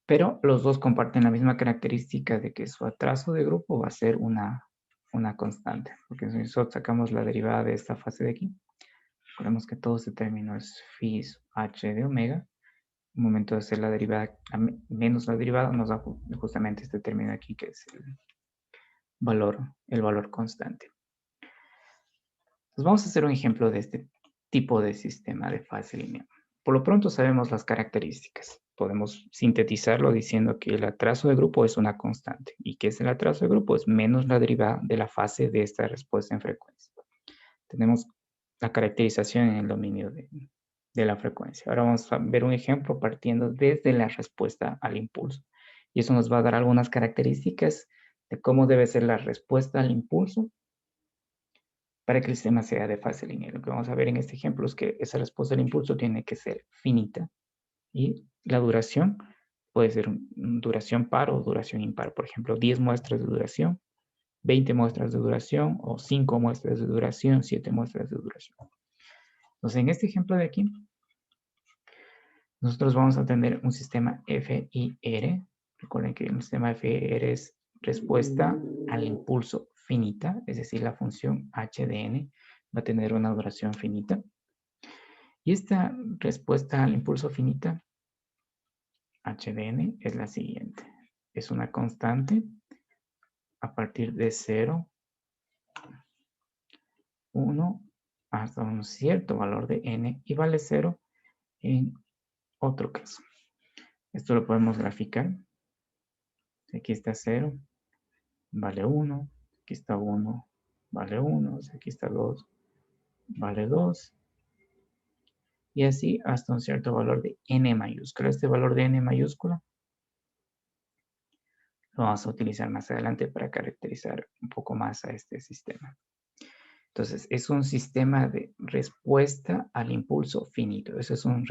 Pero los dos comparten la misma característica de que su atraso de grupo va a ser una constante. Porque si nosotros sacamos la derivada de esta fase de aquí, Recordemos que todo este término es phi h de omega. En el momento de hacer la derivada menos la derivada nos da justamente este término aquí que es el valor constante. Entonces vamos a hacer un ejemplo de este tipo de sistema de fase lineal. Por lo pronto sabemos las características. Podemos sintetizarlo diciendo que el atraso de grupo es una constante. ¿Y qué es el atraso de grupo? Es menos la derivada de la fase de esta respuesta en frecuencia. Tenemos la caracterización en el dominio de la frecuencia. Ahora vamos a ver un ejemplo partiendo desde la respuesta al impulso. Y eso nos va a dar algunas características de cómo debe ser la respuesta al impulso para que el sistema sea de fase lineal. Lo que vamos a ver en este ejemplo es que esa respuesta al impulso tiene que ser finita y la duración puede ser duración par o duración impar. Por ejemplo, 10 muestras de duración, 20 muestras de duración o 5 muestras de duración, 7 muestras de duración. Entonces, en este ejemplo de aquí, nosotros vamos a tener un sistema FIR. Recuerden que un sistema FIR es respuesta al impulso finita, es decir, la función h de n va a tener una duración finita. Y esta respuesta al impulso finita, h de n, es la siguiente. Es una constante a partir de 0, 1, hasta un cierto valor de n y vale 0 en otro caso. Esto lo podemos graficar. Aquí está 0, vale 1. Aquí está 1, vale 1. Aquí está 2, vale 2. Y así hasta un cierto valor de n mayúscula. Este valor de n mayúscula lo vamos a utilizar más adelante para caracterizar un poco más a este sistema. Entonces, es un sistema de respuesta al impulso finito. Ese es un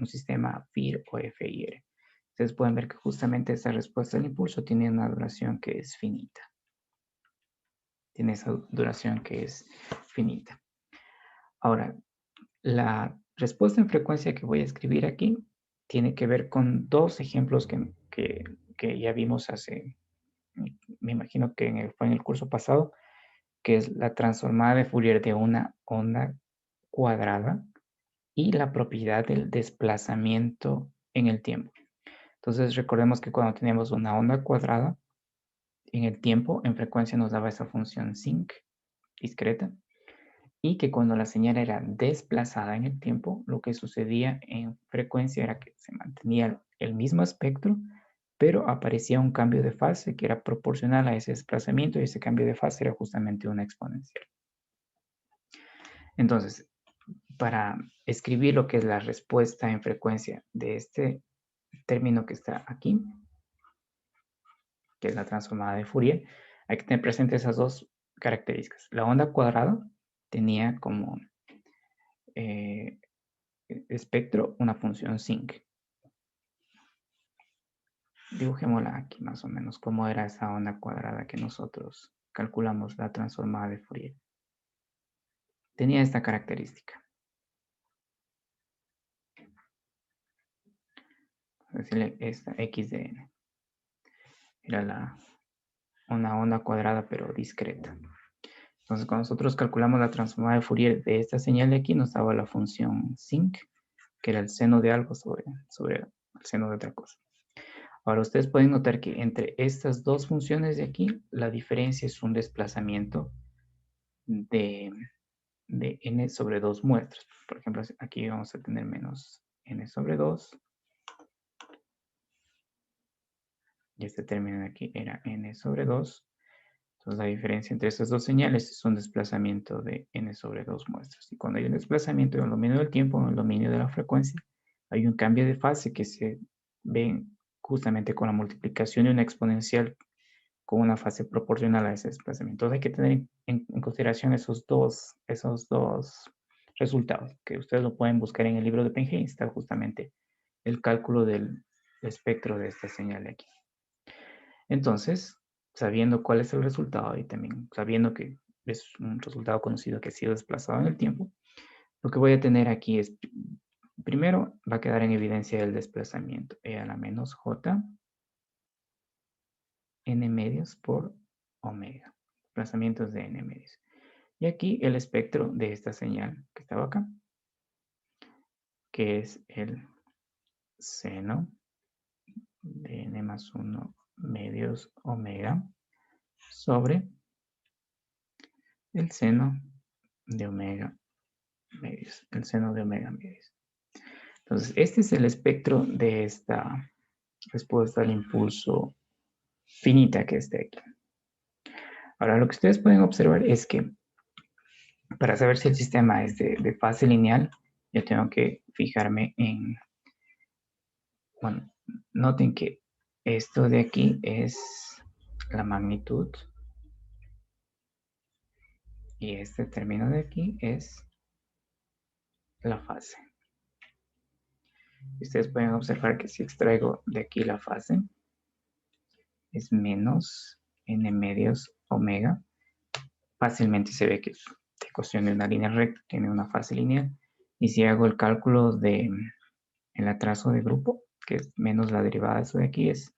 sistema FIR o FIR. Ustedes pueden ver que justamente esta respuesta al impulso tiene una duración que es finita. Tiene esa duración que es finita. Ahora, la respuesta en frecuencia que voy a escribir aquí tiene que ver con dos ejemplos que ya vimos me imagino que fue en el curso pasado, que es la transformada de Fourier de una onda cuadrada y la propiedad del desplazamiento en el tiempo. Entonces recordemos que cuando teníamos una onda cuadrada en el tiempo, en frecuencia nos daba esa función sinc discreta, y que cuando la señal era desplazada en el tiempo, lo que sucedía en frecuencia era que se mantenía el mismo espectro, pero aparecía un cambio de fase que era proporcional a ese desplazamiento, y ese cambio de fase era justamente una exponencial. Entonces, para escribir lo que es la respuesta en frecuencia de este término que está aquí, que es la transformada de Fourier, hay que tener presente esas dos características. La onda cuadrada tenía como espectro una función sinc. Dibujémosla aquí más o menos, cómo era esa onda cuadrada que nosotros calculamos la transformada de Fourier. Tenía esta característica. Decirle esta x de n. Era una onda cuadrada pero discreta. Entonces, cuando nosotros calculamos la transformada de Fourier de esta señal de aquí, nos daba la función sinc, que era el seno de algo sobre el seno de otra cosa. Ahora, ustedes pueden notar que entre estas dos funciones de aquí, la diferencia es un desplazamiento de n sobre 2 muestras. Por ejemplo, aquí vamos a tener menos n sobre 2. Y este término de aquí era n sobre 2. Entonces, la diferencia entre estas dos señales es un desplazamiento de n sobre 2 muestras. Y cuando hay un desplazamiento en el dominio del tiempo, en el dominio de la frecuencia, hay un cambio de fase que se ve justamente con la multiplicación de una exponencial con una fase proporcional a ese desplazamiento. Entonces, hay que tener en consideración esos dos resultados, que ustedes lo pueden buscar en el libro de Penge, está justamente el cálculo del espectro de esta señal de aquí. Entonces, sabiendo cuál es el resultado y también sabiendo que es un resultado conocido que ha sido desplazado en el tiempo, lo que voy a tener aquí es, primero va a quedar en evidencia el desplazamiento, e a la menos j n medios por omega, desplazamientos de n medios. Y aquí el espectro de esta señal que estaba acá, que es el seno de n más 1 medios omega sobre el seno de omega medios, el seno de omega medios. Entonces, este es el espectro de esta respuesta al impulso finita que está aquí. Ahora, lo que ustedes pueden observar es que para saber si el sistema es de fase lineal, yo tengo que fijarme en, bueno, noten que esto de aquí es la magnitud y este término de aquí es la fase. Ustedes pueden observar que si extraigo de aquí la fase, es menos n medios omega. Fácilmente se ve que es ecuación de una línea recta, tiene una fase lineal. Y si hago el cálculo de el atraso de grupo, que es menos la derivada de eso de aquí, es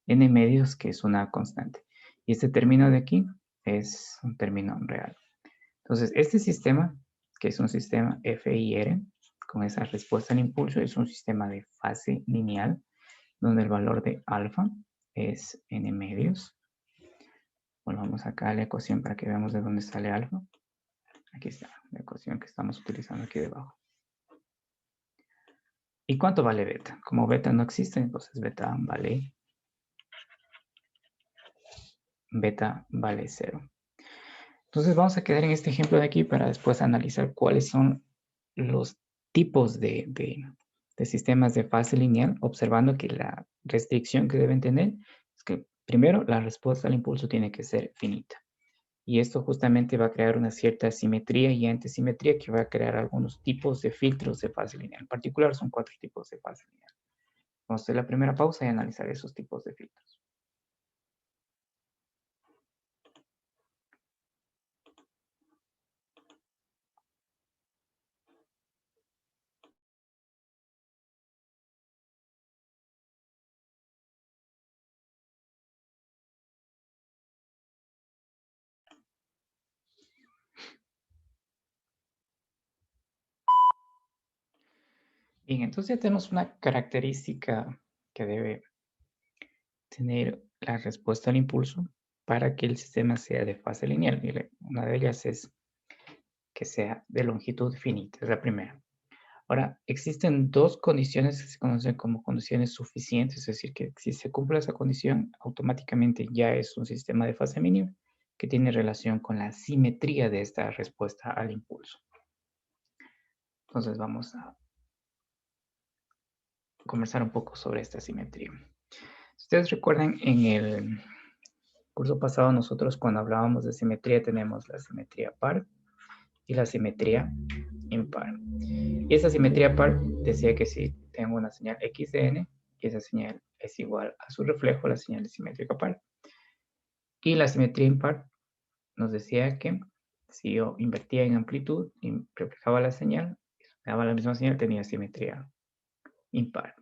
n medios, que es una constante. Y este término de aquí es un término real. Entonces, este sistema, que es un sistema FIR, con esa respuesta al impulso, es un sistema de fase lineal, donde el valor de alfa es n medios. Volvamos acá a la ecuación para que veamos de dónde sale alfa. Aquí está la ecuación que estamos utilizando aquí debajo. ¿Y cuánto vale beta? Como beta no existe, entonces beta vale 0. Entonces vamos a quedar en este ejemplo de aquí para después analizar cuáles son los tipos de sistemas de fase lineal, observando que la restricción que deben tener es que primero la respuesta al impulso tiene que ser finita. Y esto justamente va a crear una cierta simetría y antisimetría que va a crear algunos tipos de filtros de fase lineal. En particular son 4 tipos de fase lineal. Vamos a hacer la primera pausa y analizar esos tipos de filtros. Bien, entonces ya tenemos una característica que debe tener la respuesta al impulso para que el sistema sea de fase lineal. Y una de ellas es que sea de longitud finita, es la primera. Ahora, existen dos condiciones que se conocen como condiciones suficientes, es decir, que si se cumple esa condición, automáticamente ya es un sistema de fase mínima que tiene relación con la simetría de esta respuesta al impulso. Entonces vamos a conversar un poco sobre esta simetría. Si ustedes recuerdan, en el curso pasado nosotros cuando hablábamos de simetría tenemos la simetría par y la simetría impar. Y esa simetría par decía que si tengo una señal x de n y esa señal es igual a su reflejo, la señal es simétrica par. Y la simetría impar nos decía que si yo invertía en amplitud y reflejaba la señal, me daba la misma señal, tenía simetría impar.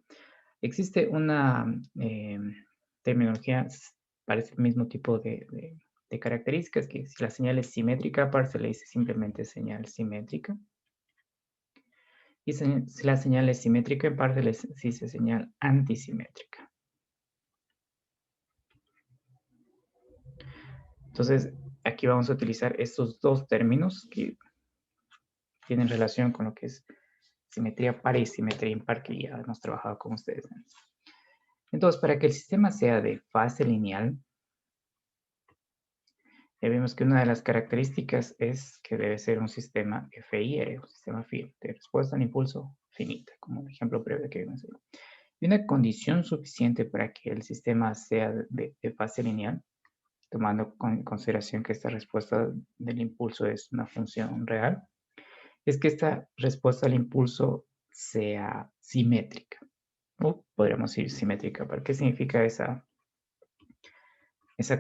Existe una terminología para ese mismo tipo de características, que si la señal es simétrica par se le dice simplemente señal simétrica. Y si la señal es simétrica en par se le dice señal antisimétrica. Entonces, aquí vamos a utilizar estos dos términos que tienen relación con lo que es simetría par y simetría impar, que ya hemos trabajado con ustedes antes. Entonces, para que el sistema sea de fase lineal, ya vemos que una de las características es que debe ser un sistema FIR, un sistema FIR, de respuesta al impulso finita, como el ejemplo previo que vimos. Y una condición suficiente para que el sistema sea de fase lineal, tomando en consideración que esta respuesta del impulso es una función real, es que esta respuesta al impulso sea simétrica. O podríamos decir simétrica. ¿Para qué significa esa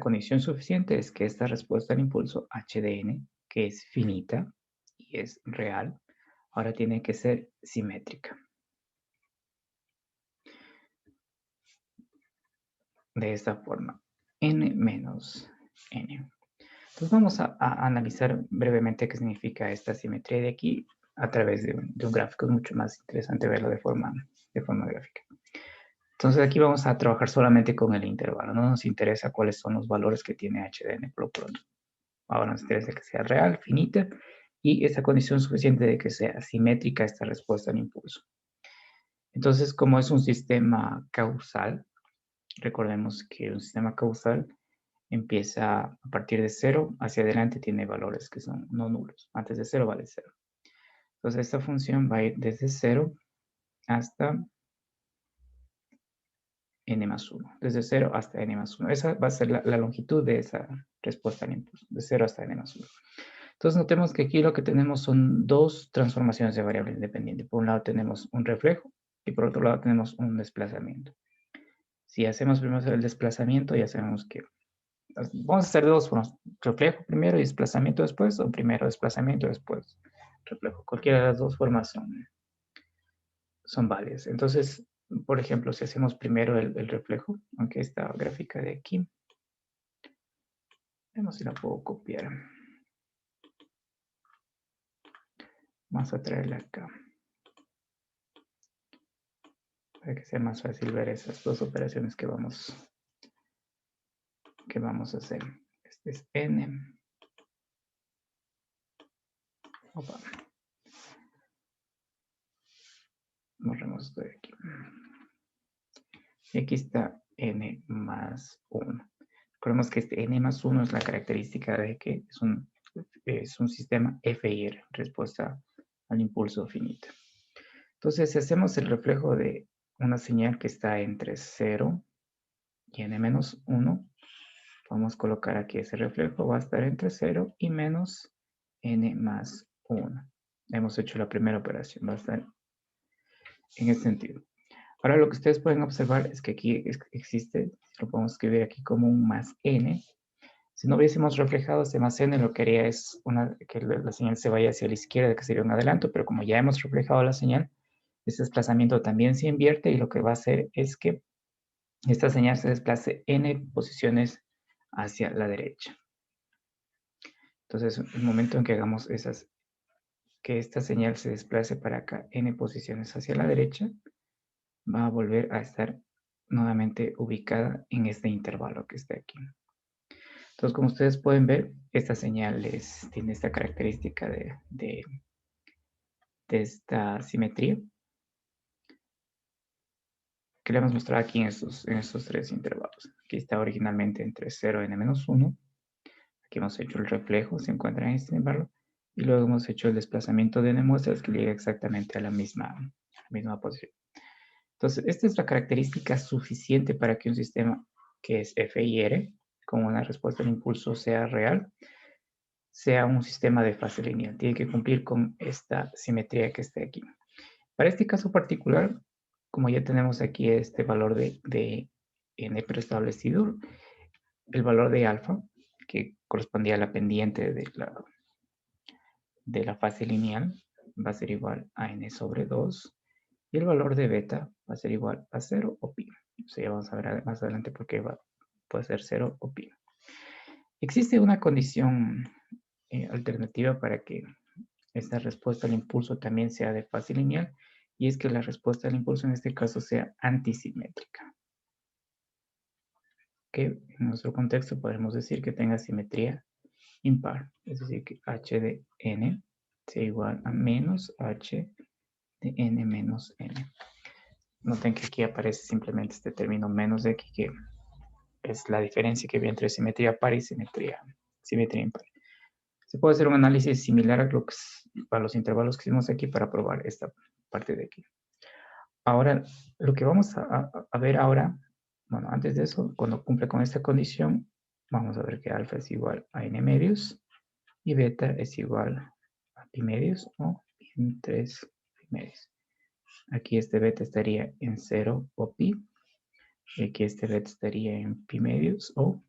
condición suficiente? Es que esta respuesta al impulso h de n, que es finita y es real, ahora tiene que ser simétrica. De esta forma, n menos n. Entonces vamos a analizar brevemente qué significa esta simetría de aquí a través de un gráfico. Es mucho más interesante verlo de forma gráfica. Entonces aquí vamos a trabajar solamente con el intervalo. No nos interesa cuáles son los valores que tiene h de n por lo pronto. Ahora nos interesa que sea real, finita, y esta condición suficiente de que sea simétrica esta respuesta al impulso. Entonces, como es un sistema causal, recordemos que un sistema causal empieza a partir de 0 hacia adelante, tiene valores que son no nulos. Antes de 0 vale 0. Entonces, esta función va a ir desde 0 hasta n más 1. Desde 0 hasta n más 1. Esa va a ser la longitud de esa respuesta al impulso, de 0 hasta n más 1. Entonces, notemos que aquí lo que tenemos son dos transformaciones de variable independiente. Por un lado tenemos un reflejo y por otro lado tenemos un desplazamiento. Si hacemos primero el desplazamiento, ya sabemos que vamos a hacer de dos formas. Reflejo primero y desplazamiento después, o primero desplazamiento después reflejo. Cualquiera de las dos formas son válidas. Entonces, por ejemplo, si hacemos primero el reflejo, aunque esta gráfica de aquí, vemos si la puedo copiar. Vamos a traerla acá, para que sea más fácil ver esas dos operaciones que vamos a hacer. Este es n. Opa. Borremos esto de aquí. Y aquí está n más 1. Recordemos que este n más 1 es la característica de que es un sistema FIR, respuesta al impulso finito. Entonces, si hacemos el reflejo de una señal que está entre 0 y n menos 1, vamos a colocar aquí ese reflejo, va a estar entre 0 y menos n más 1. Hemos hecho la primera operación, va a estar en este sentido. Ahora lo que ustedes pueden observar es que aquí existe, lo podemos escribir aquí como un más n. Si no hubiésemos reflejado este más n, lo que haría es que la señal se vaya hacia la izquierda, que sería un adelanto, pero como ya hemos reflejado la señal, este desplazamiento también se invierte y lo que va a hacer es que esta señal se desplace n posiciones hacia la derecha. Entonces, el momento en que hagamos que esta señal se desplace para acá n posiciones hacia la derecha, va a volver a estar nuevamente ubicada en este intervalo que está aquí. Entonces, como ustedes pueden ver, esta señal tiene esta característica de esta simetría que le hemos mostrado aquí en estos tres intervalos. Aquí está originalmente entre 0 y n-1. Aquí hemos hecho el reflejo, se encuentra en este intervalo. Y luego hemos hecho el desplazamiento de n muestras que llega exactamente a la misma posición. Entonces, esta es la característica suficiente para que un sistema que es FIR, con una respuesta al impulso sea real, sea un sistema de fase lineal. Tiene que cumplir con esta simetría que está aquí. Para este caso particular, como ya tenemos aquí este valor de n preestablecido, el valor de alfa, que correspondía a la pendiente de la fase lineal, va a ser igual a n sobre 2, y el valor de beta va a ser igual a 0 o pi. O sea, ya vamos a ver más adelante por qué puede ser 0 o pi. Existe una condición alternativa para que esta respuesta al impulso también sea de fase lineal, y es que la respuesta al impulso en este caso sea antisimétrica. Que en nuestro contexto podemos decir que tenga simetría impar, es decir, que h de n sea igual a menos h de n menos n. Noten que aquí aparece simplemente este término menos de aquí, que es la diferencia que había entre simetría par y simetría impar. Se puede hacer un análisis similar a los intervalos que hicimos aquí para probar esta parte de aquí. Ahora, lo que vamos a ver ahora, bueno, antes de eso, cuando cumple con esta condición, vamos a ver que alfa es igual a n medios y beta es igual a pi medios o en 3 pi medios. Aquí este beta estaría en 0 o pi, y aquí este beta estaría en pi medios o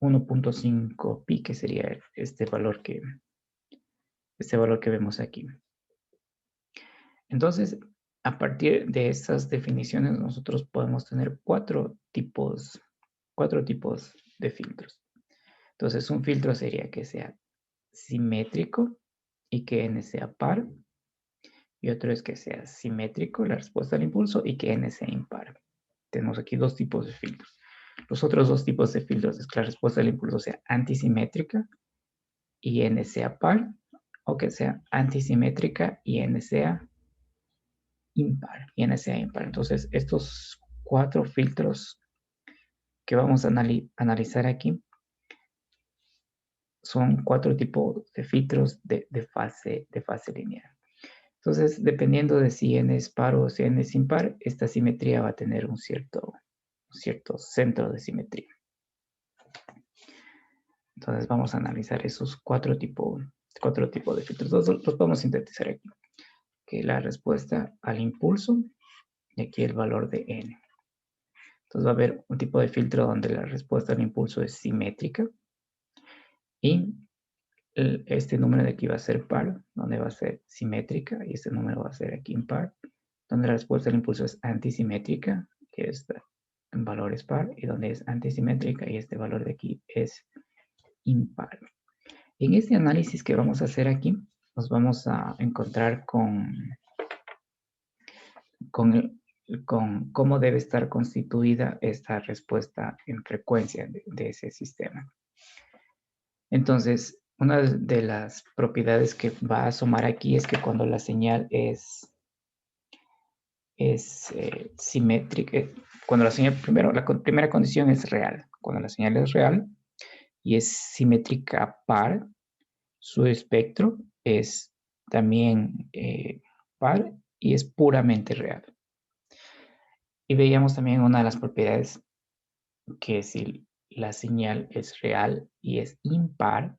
1.5 pi, que sería este valor que vemos aquí. Entonces, a partir de estas definiciones, nosotros podemos tener cuatro tipos de filtros. Entonces, un filtro sería que sea simétrico y que n sea par. Y otro es que sea simétrico, la respuesta al impulso, y que n sea impar. Tenemos aquí dos tipos de filtros. Los otros dos tipos de filtros es que la respuesta al impulso sea antisimétrica y n sea par, o que sea antisimétrica y n sea impar. Entonces, estos cuatro filtros que vamos a analizar aquí son cuatro tipos de filtros de fase lineal. Entonces, dependiendo de si n es par o si n es impar, esta simetría va a tener un cierto centro de simetría. Entonces, vamos a analizar esos cuatro tipos de filtros. Los podemos sintetizar aquí. Que la respuesta al impulso, y aquí el valor de n. Entonces, va a haber un tipo de filtro donde la respuesta al impulso es simétrica y este número de aquí va a ser par, donde va a ser simétrica, y este número va a ser aquí impar, donde la respuesta al impulso es antisimétrica, que este valor es par, y donde es antisimétrica y este valor de aquí es impar. En este análisis que vamos a hacer aquí, nos vamos a encontrar con cómo debe estar constituida esta respuesta en frecuencia de ese sistema. Entonces, una de las propiedades que va a asomar aquí es que cuando la señal es simétrica, cuando la señal, la primera condición es real. Cuando la señal es real y es simétrica par, su espectro es también par y es puramente real. Y veíamos también una de las propiedades que si la señal es real y es impar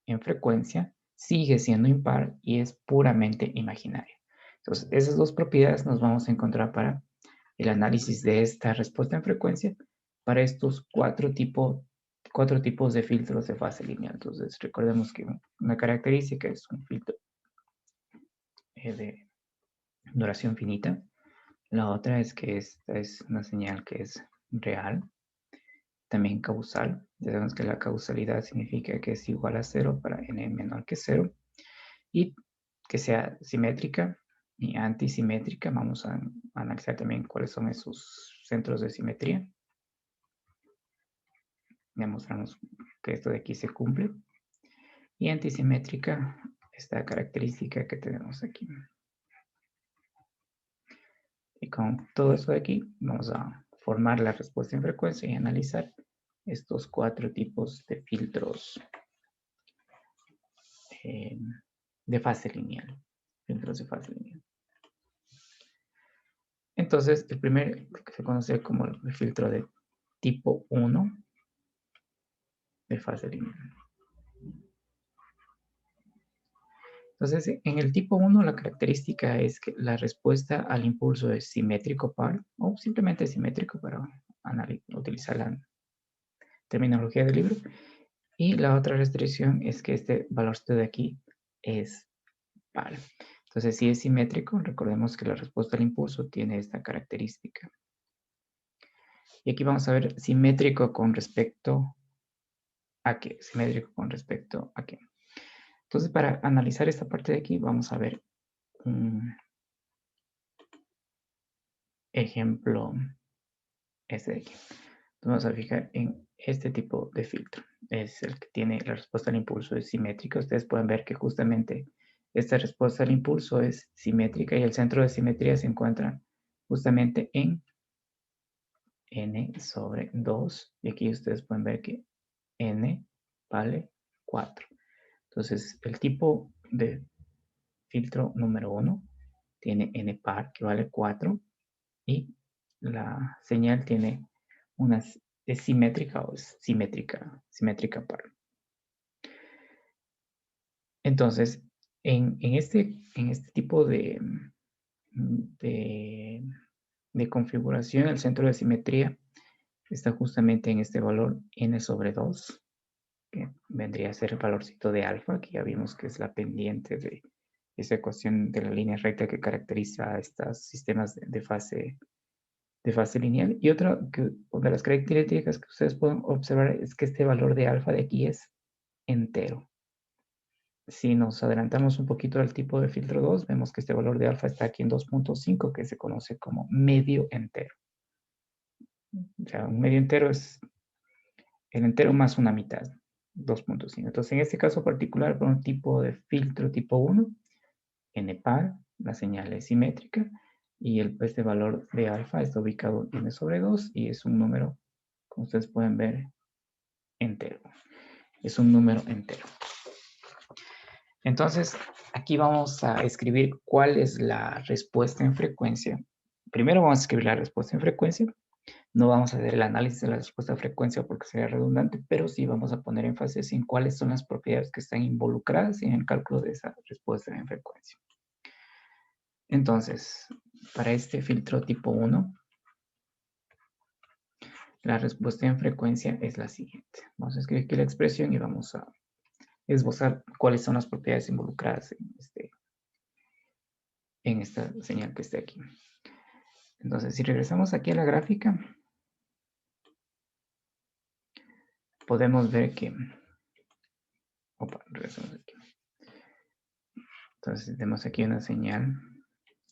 en frecuencia, sigue siendo impar y es puramente imaginaria. Entonces, esas dos propiedades nos vamos a encontrar para el análisis de esta respuesta en frecuencia para estos cuatro tipos de filtros de fase lineal. Entonces, recordemos que una característica es un filtro de duración finita. La otra es que esta es una señal que es real. También causal. Ya sabemos que la causalidad significa que es igual a 0 para n menor que 0. Y que sea simétrica y antisimétrica. Vamos a analizar también cuáles son esos centros de simetría. Demostramos que esto de aquí se cumple. Y antisimétrica, esta característica que tenemos aquí. Y con todo eso de aquí, vamos a formar la respuesta en frecuencia y analizar estos cuatro tipos de filtros de fase lineal. Filtros de fase lineal. Entonces, el primer que se conoce como el filtro de tipo 1 de fase lineal. Entonces, en el tipo 1 la característica es que la respuesta al impulso es simétrico par o simplemente simétrico para utilizar la terminología del libro. Y la otra restricción es que este valorcito de aquí es par. Entonces, si es simétrico, recordemos que la respuesta al impulso tiene esta característica. Y aquí vamos a ver simétrico con respecto a qué. Simétrico con respecto a qué. Entonces, para analizar esta parte de aquí, vamos a ver un ejemplo, este de aquí. Entonces, vamos a fijar en este tipo de filtro. Es el que tiene la respuesta al impulso es simétrica. Ustedes pueden ver que justamente esta respuesta al impulso es simétrica y el centro de simetría se encuentra justamente en n sobre 2. Y aquí ustedes pueden ver que n vale 4. Entonces, el tipo de filtro número 1 tiene n par que vale 4 y la señal tiene es simétrica o es simétrica par. Entonces, en este tipo de configuración, el centro de simetría está justamente en este valor n sobre 2, que vendría a ser el valorcito de alfa, que ya vimos que es la pendiente de esa ecuación de la línea recta que caracteriza a estos sistemas de fase de fase lineal. Y otra de las características que ustedes pueden observar es que este valor de alfa de aquí es entero. Si nos adelantamos un poquito al tipo de filtro 2, vemos que este valor de alfa está aquí en 2.5, que se conoce como medio entero. O sea, un medio entero es el entero más una mitad, 2.5. Entonces, en este caso particular, por un tipo de filtro tipo 1, n par, la señal es simétrica, y este valor de alfa está ubicado en n sobre 2 y es un número, como ustedes pueden ver, entero. Es un número entero. Entonces, aquí vamos a escribir cuál es la respuesta en frecuencia. Primero vamos a escribir la respuesta en frecuencia. No vamos a hacer el análisis de la respuesta en frecuencia porque sería redundante, pero sí vamos a poner énfasis en cuáles son las propiedades que están involucradas en el cálculo de esa respuesta en frecuencia. Entonces, para este filtro tipo 1, la respuesta en frecuencia es la siguiente. Vamos a escribir aquí la expresión y vamos a esbozar cuáles son las propiedades involucradas en esta señal que está aquí. Entonces, si regresamos aquí a la gráfica, podemos ver que... Opa, regresamos aquí. Entonces, tenemos aquí una señal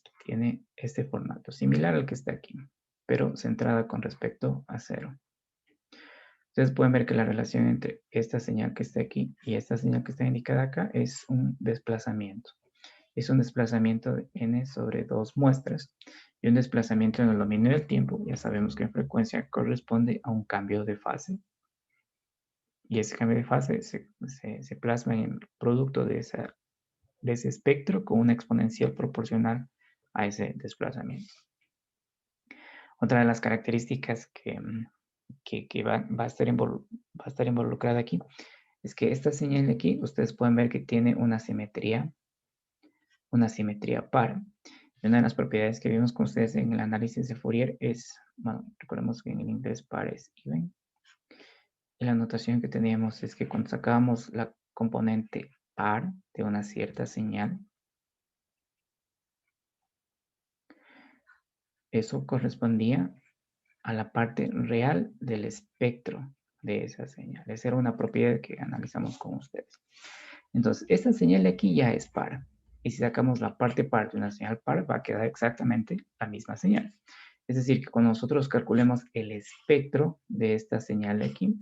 que tiene este formato, similar al que está aquí, pero centrada con respecto a 0. Ustedes pueden ver que la relación entre esta señal que está aquí y esta señal que está indicada acá es un desplazamiento. Es un desplazamiento de n sobre 2 muestras y un desplazamiento en el dominio del tiempo. Ya sabemos que en frecuencia corresponde a un cambio de fase. Y ese cambio de fase se plasma en el producto de ese espectro con una exponencial proporcional a ese desplazamiento. Otra de las características que va a estar involucrada aquí es que esta señal de aquí, ustedes pueden ver que tiene una simetría par. Y una de las propiedades que vimos con ustedes en el análisis de Fourier es, bueno, recordemos que en el inglés par es even. Y la notación que teníamos es que cuando sacábamos la componente par de una cierta señal, eso correspondía a la parte real del espectro de esa señal. Esa era una propiedad que analizamos con ustedes. Entonces, esta señal de aquí ya es par. Y si sacamos la parte par de una señal par, va a quedar exactamente la misma señal. Es decir, que cuando nosotros calculemos el espectro de esta señal de aquí,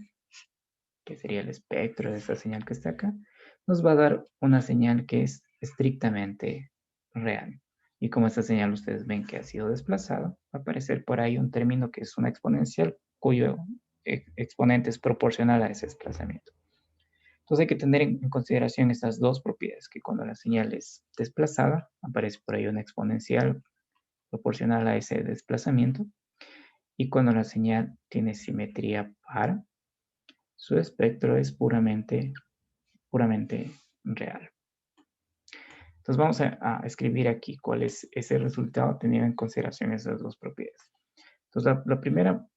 que sería el espectro de esta señal que está acá, nos va a dar una señal que es estrictamente real. Y como esta señal ustedes ven que ha sido desplazada, va a aparecer por ahí un término que es una exponencial cuyo exponente es proporcional a ese desplazamiento. Entonces hay que tener en consideración estas dos propiedades, que cuando la señal es desplazada, aparece por ahí una exponencial proporcional a ese desplazamiento, y cuando la señal tiene simetría par, su espectro es puramente real. Entonces vamos a escribir aquí cuál es ese resultado teniendo en consideración esas dos propiedades. Entonces la primera,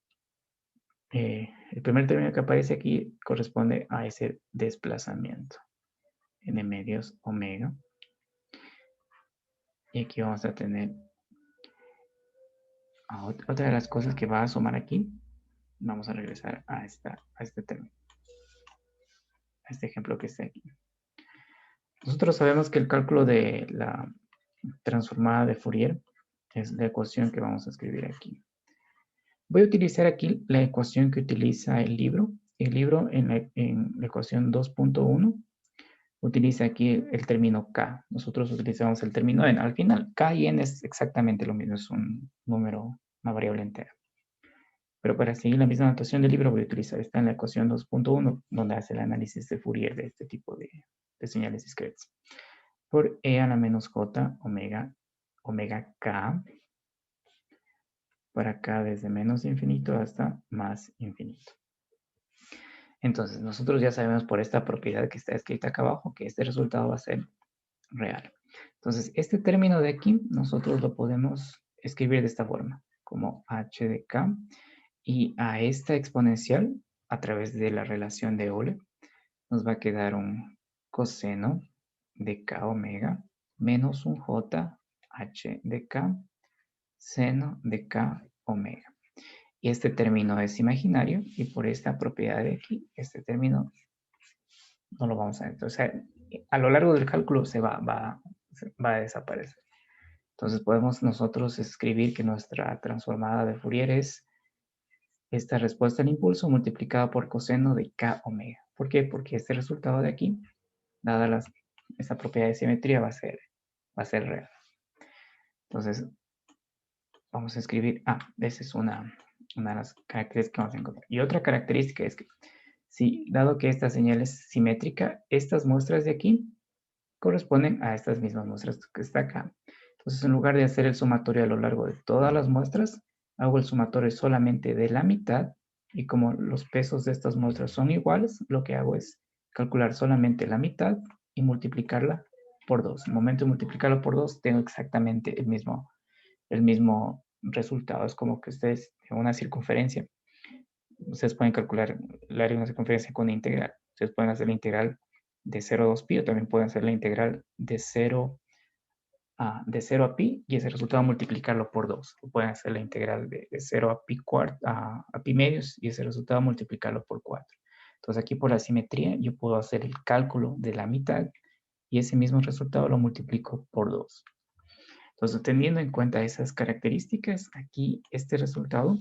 el primer término que aparece aquí corresponde a ese desplazamiento, n medios omega. Y aquí vamos a tener otra de las cosas que va a sumar aquí. Vamos a regresar a este término, a este ejemplo que está aquí. Nosotros sabemos que el cálculo de la transformada de Fourier es la ecuación que vamos a escribir aquí. Voy a utilizar aquí la ecuación que utiliza el libro. El libro en la ecuación 2.1 utiliza aquí el término k. Nosotros utilizamos el término n. Al final, k y n es exactamente lo mismo, es un número, una variable entera. Pero para seguir la misma notación del libro voy a utilizar esta en la ecuación 2.1, donde hace el análisis de Fourier de este tipo de señales discretas. Por e a la menos j omega k, para k desde menos infinito hasta más infinito. Entonces, nosotros ya sabemos por esta propiedad que está escrita acá abajo que este resultado va a ser real. Entonces, este término de aquí nosotros lo podemos escribir de esta forma, como h de k, y a esta exponencial, a través de la relación de Euler, nos va a quedar un coseno de k omega menos un j h de k seno de k omega. Y este término es imaginario y por esta propiedad de aquí, este término no lo vamos a ver. O sea, a lo largo del cálculo va a desaparecer. Entonces podemos nosotros escribir que nuestra transformada de Fourier es esta respuesta al impulso multiplicada por coseno de k omega. ¿Por qué? Porque este resultado de aquí, dada esta propiedad de simetría, va a ser real. Entonces, vamos a escribir, esa es una de las características que vamos a encontrar. Y otra característica es que, si dado que esta señal es simétrica, estas muestras de aquí corresponden a estas mismas muestras que está acá. Entonces, en lugar de hacer el sumatorio a lo largo de todas las muestras, hago el sumatorio solamente de la mitad, y como los pesos de estas muestras son iguales, lo que hago es calcular solamente la mitad y multiplicarla por 2. En el momento de multiplicarlo por 2, tengo exactamente el mismo resultado. Es como que ustedes, en una circunferencia, ustedes pueden calcular el área de una circunferencia con integral. Ustedes pueden hacer la integral de 0 a 2pi, o también pueden hacer la integral de 0 a pi, y ese resultado multiplicarlo por 2. O pueden hacer la integral de 0 a pi, a pi medios, y ese resultado multiplicarlo por 4. Entonces aquí por la simetría yo puedo hacer el cálculo de la mitad y ese mismo resultado lo multiplico por 2. Entonces, teniendo en cuenta esas características, aquí este resultado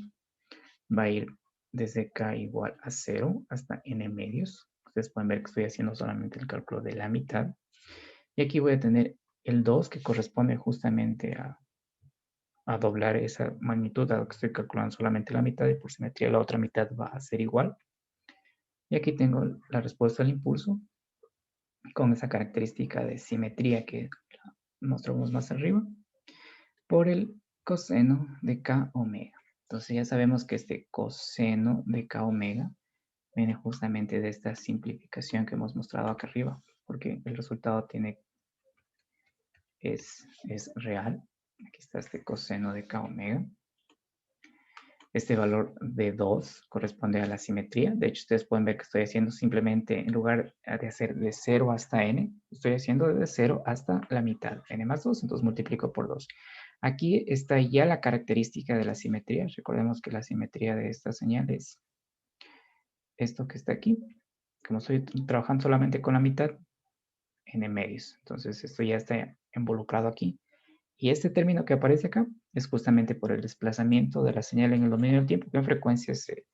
va a ir desde k igual a 0 hasta n medios. Ustedes pueden ver que estoy haciendo solamente el cálculo de la mitad. Y aquí voy a tener el 2, que corresponde justamente a doblar esa magnitud, dado que estoy calculando solamente la mitad, y por simetría la otra mitad va a ser igual. Y aquí tengo la respuesta al impulso con esa característica de simetría que mostramos más arriba, por el coseno de k omega. Entonces ya sabemos que este coseno de k omega viene justamente de esta simplificación que hemos mostrado acá arriba, porque el resultado es real. Aquí está este coseno de k omega. Este valor de 2 corresponde a la simetría. De hecho, ustedes pueden ver que estoy haciendo simplemente, en lugar de hacer de 0 hasta n, estoy haciendo de 0 hasta la mitad, n más 2, entonces multiplico por 2. Aquí está ya la característica de la simetría. Recordemos que la simetría de esta señal es esto que está aquí. Como estoy trabajando solamente con la mitad, n medios. Entonces, esto ya está involucrado aquí. Y este término que aparece acá es justamente por el desplazamiento de la señal en el dominio del tiempo, que en frecuencia se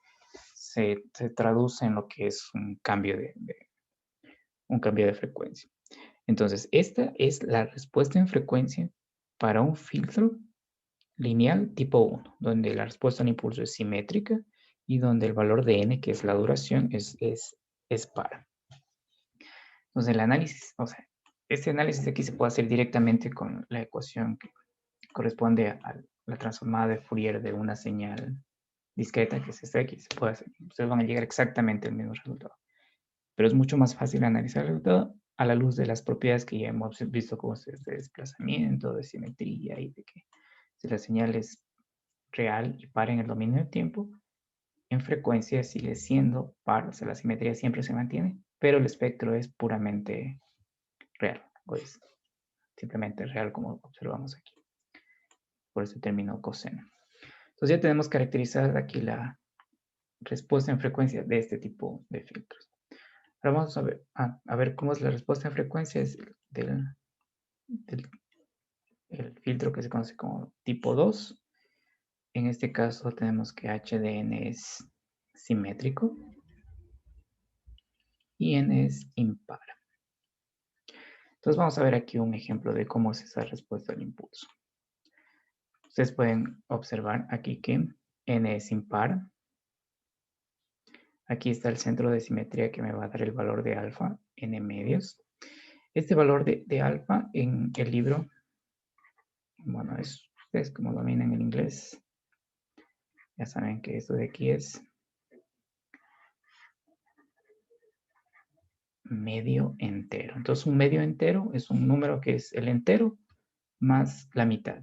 traduce en lo que es un cambio de frecuencia. Entonces, esta es la respuesta en frecuencia para un filtro lineal tipo 1, donde la respuesta al impulso es simétrica y donde el valor de n, que es la duración, es par. Entonces, el análisis, o sea, este análisis aquí se puede hacer directamente con la ecuación que corresponde a la transformada de Fourier de una señal discreta, que es esta aquí. Se puede hacer. Ustedes van a llegar exactamente al mismo resultado. Pero es mucho más fácil analizar el resultado a la luz de las propiedades que ya hemos visto, como es de desplazamiento, de simetría, y de que si la señal es real y par en el dominio del tiempo, en frecuencia sigue siendo par, o sea, la simetría siempre se mantiene, pero el espectro es puramente real, o es simplemente real, como observamos aquí, por ese término coseno. Entonces ya tenemos caracterizada aquí la respuesta en frecuencia de este tipo de filtros. Ahora vamos a ver cómo es la respuesta en frecuencia del el filtro que se conoce como tipo 2. En este caso tenemos que h de n es simétrico y n es impar. Entonces vamos a ver aquí un ejemplo de cómo es esa respuesta al impulso. Ustedes pueden observar aquí que n es impar. Aquí está el centro de simetría que me va a dar el valor de alfa, n medios. Este valor de alfa en el libro, bueno, ustedes como dominan el inglés, ya saben que esto de aquí es medio entero. Entonces, un medio entero es un número que es el entero más la mitad,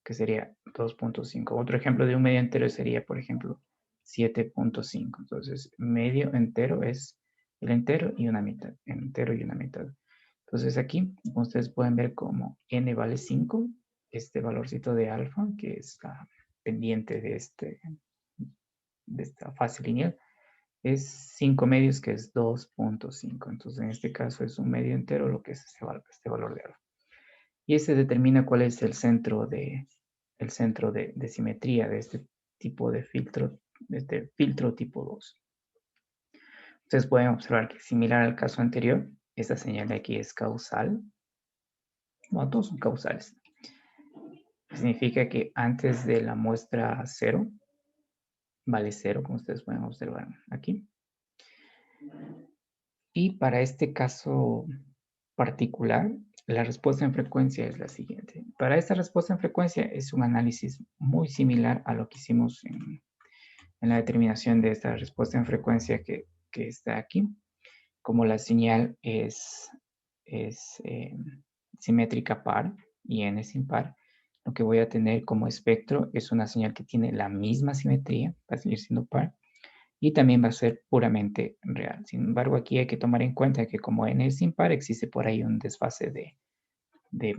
que sería 2.5. Otro ejemplo de un medio entero sería, por ejemplo, 7.5. Entonces, medio entero es el entero y una mitad. Entero y una mitad. Entonces, aquí ustedes pueden ver como n vale 5, este valorcito de alfa, que es pendiente de esta fase lineal es 5 medios, que es 2.5. Entonces, en este caso es un medio entero lo que es este valor de alfa. Y ese determina cuál es el centro de simetría de este tipo de filtro, de este filtro tipo 2. Ustedes pueden observar que, similar al caso anterior, esta señal de aquí es causal. No, todos son causales. Significa que antes de la muestra 0, vale 0, como ustedes pueden observar aquí. Y para este caso particular, la respuesta en frecuencia es la siguiente. Para esta respuesta en frecuencia es un análisis muy similar a lo que hicimos en la determinación de esta respuesta en frecuencia que está aquí. Como la señal es simétrica par y n es impar, lo que voy a tener como espectro es una señal que tiene la misma simetría, va a seguir siendo par, y también va a ser puramente real. Sin embargo, aquí hay que tomar en cuenta que como n es impar, existe por ahí un desfase de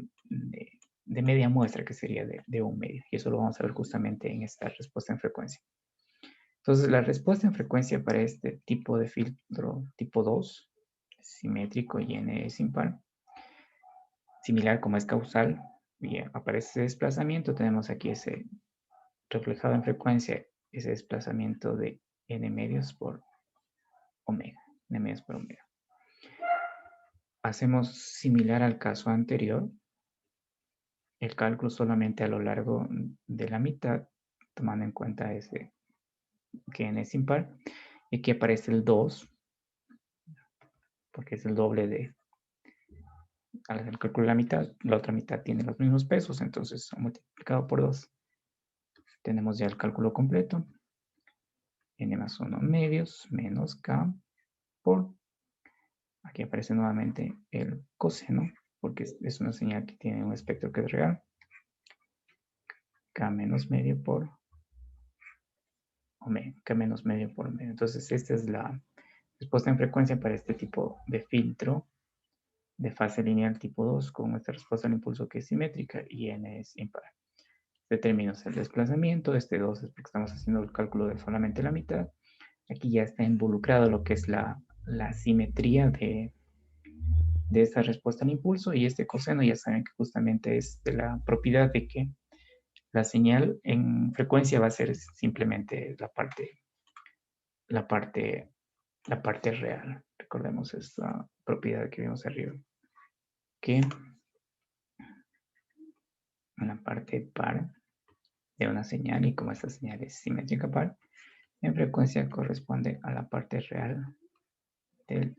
media muestra, que sería de un medio, y eso lo vamos a ver justamente en esta respuesta en frecuencia. Entonces, la respuesta en frecuencia para este tipo de filtro tipo 2, simétrico y n es impar, similar como es causal, y aparece ese desplazamiento, tenemos aquí ese reflejado en frecuencia, ese desplazamiento de n medios por omega, n medios por omega. Hacemos similar al caso anterior, el cálculo solamente a lo largo de la mitad, tomando en cuenta ese que n es impar, y aquí aparece el 2, porque es el doble de, al hacer el cálculo de la mitad, la otra mitad tiene los mismos pesos, entonces multiplicado por 2, tenemos ya el cálculo completo, n más 1 medios menos k por, aquí aparece nuevamente el coseno, porque es una señal que tiene un espectro que es real, k menos medio por omega, k menos medio por omega. Entonces, esta es la respuesta en frecuencia para este tipo de filtro de fase lineal tipo 2 con esta respuesta al impulso que es simétrica y n es impar. Determinamos el desplazamiento, este 2 es porque estamos haciendo el cálculo de solamente la mitad. Aquí ya está involucrado lo que es la simetría de esta respuesta al impulso, y este coseno ya saben que justamente es de la propiedad de que la señal en frecuencia va a ser simplemente la parte real. Recordemos esta propiedad que vimos arriba, que en la parte par de una señal, y como esta señal es simétrica par, en frecuencia corresponde a la parte real del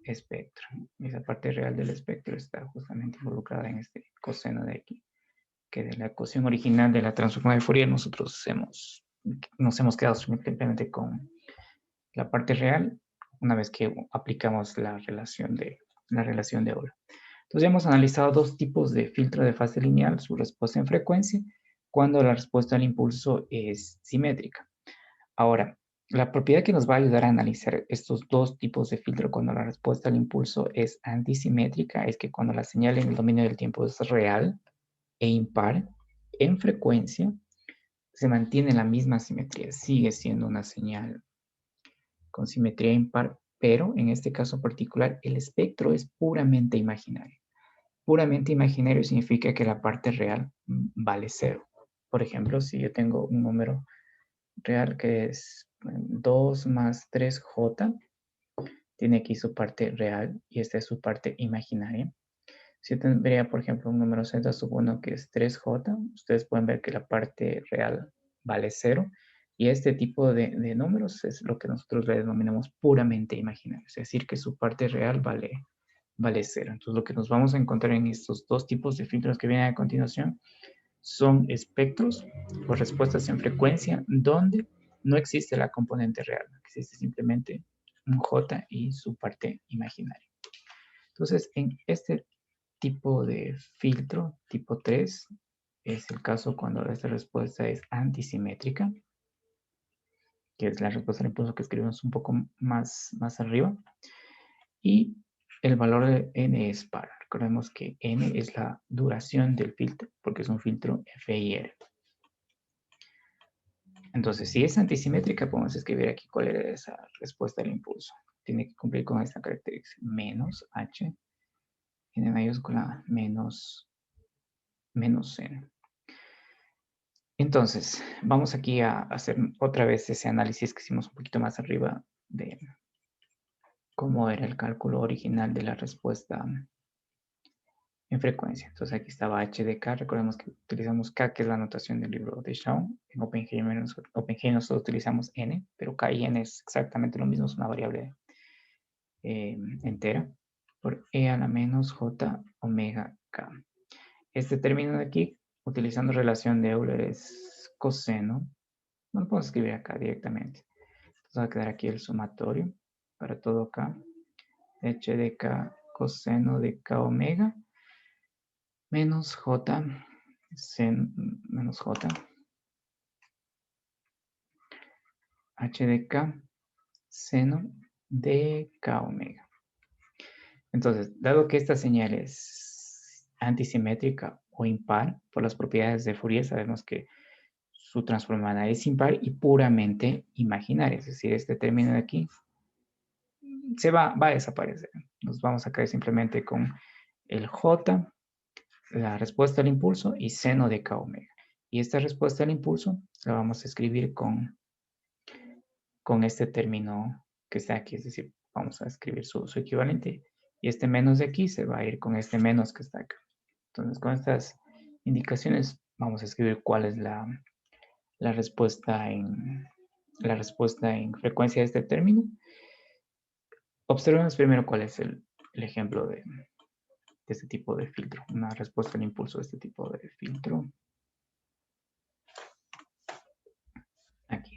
espectro. Esa parte real del espectro está justamente involucrada en este coseno de aquí, que de la ecuación original de la transforma de Fourier nosotros nos hemos quedado simplemente con la parte real una vez que aplicamos la relación de Euler. Entonces ya hemos analizado dos tipos de filtro de fase lineal, su respuesta en frecuencia, cuando la respuesta al impulso es simétrica. Ahora, la propiedad que nos va a ayudar a analizar estos dos tipos de filtro cuando la respuesta al impulso es antisimétrica es que cuando la señal en el dominio del tiempo es real e impar, en frecuencia se mantiene la misma simetría, sigue siendo una señal con simetría impar, pero en este caso particular el espectro es puramente imaginario. Puramente imaginario significa que la parte real vale 0. Por ejemplo, si yo tengo un número real que es 2 más 3j, tiene aquí su parte real y esta es su parte imaginaria. Si yo tendría, por ejemplo, un número z sub 1 que es 3j, ustedes pueden ver que la parte real vale 0, y este tipo de números es lo que nosotros le denominamos puramente imaginario, es decir, que su parte real vale 0. Entonces, lo que nos vamos a encontrar en estos dos tipos de filtros que vienen a continuación son espectros o respuestas en frecuencia donde no existe la componente real, existe simplemente un j y su parte imaginaria. Entonces, en este tipo de filtro, tipo 3, es el caso cuando esta respuesta es antisimétrica, que es la respuesta al impulso que escribimos un poco más arriba, y el valor de n es par. Recordemos que n es la duración del filtro, porque es un filtro FIR. Entonces, si es antisimétrica, podemos escribir aquí cuál era esa respuesta al impulso. Tiene que cumplir con esta característica. Menos H, n mayúscula, menos N. Entonces, vamos aquí a hacer otra vez ese análisis que hicimos un poquito más arriba de cómo era el cálculo original de la respuesta en frecuencia. Entonces aquí estaba h de k. Recordemos que utilizamos k, que es la notación del libro de Shaw. En OpenGL nosotros utilizamos n, pero k y n es exactamente lo mismo, es una variable entera, por e a la menos j omega k. Este término de aquí, utilizando relación de Euler, es coseno. No lo podemos escribir acá directamente. Entonces va a quedar aquí el sumatorio para todo k. H de k coseno de k omega menos j, menos j, h de k, seno de k omega. Entonces, dado que esta señal es antisimétrica o impar, por las propiedades de Fourier sabemos que su transformada es impar y puramente imaginaria. Es decir, este término de aquí va a desaparecer. Nos vamos a quedar simplemente con el j, la respuesta al impulso y seno de k omega. Y esta respuesta al impulso la vamos a escribir con este término que está aquí, es decir, vamos a escribir su equivalente. Y este menos de aquí se va a ir con este menos que está acá. Entonces, con estas indicaciones vamos a escribir cuál es la respuesta en frecuencia de este término. Observemos primero cuál es el ejemplo de este tipo de filtro, una respuesta al impulso de este tipo de filtro. Aquí,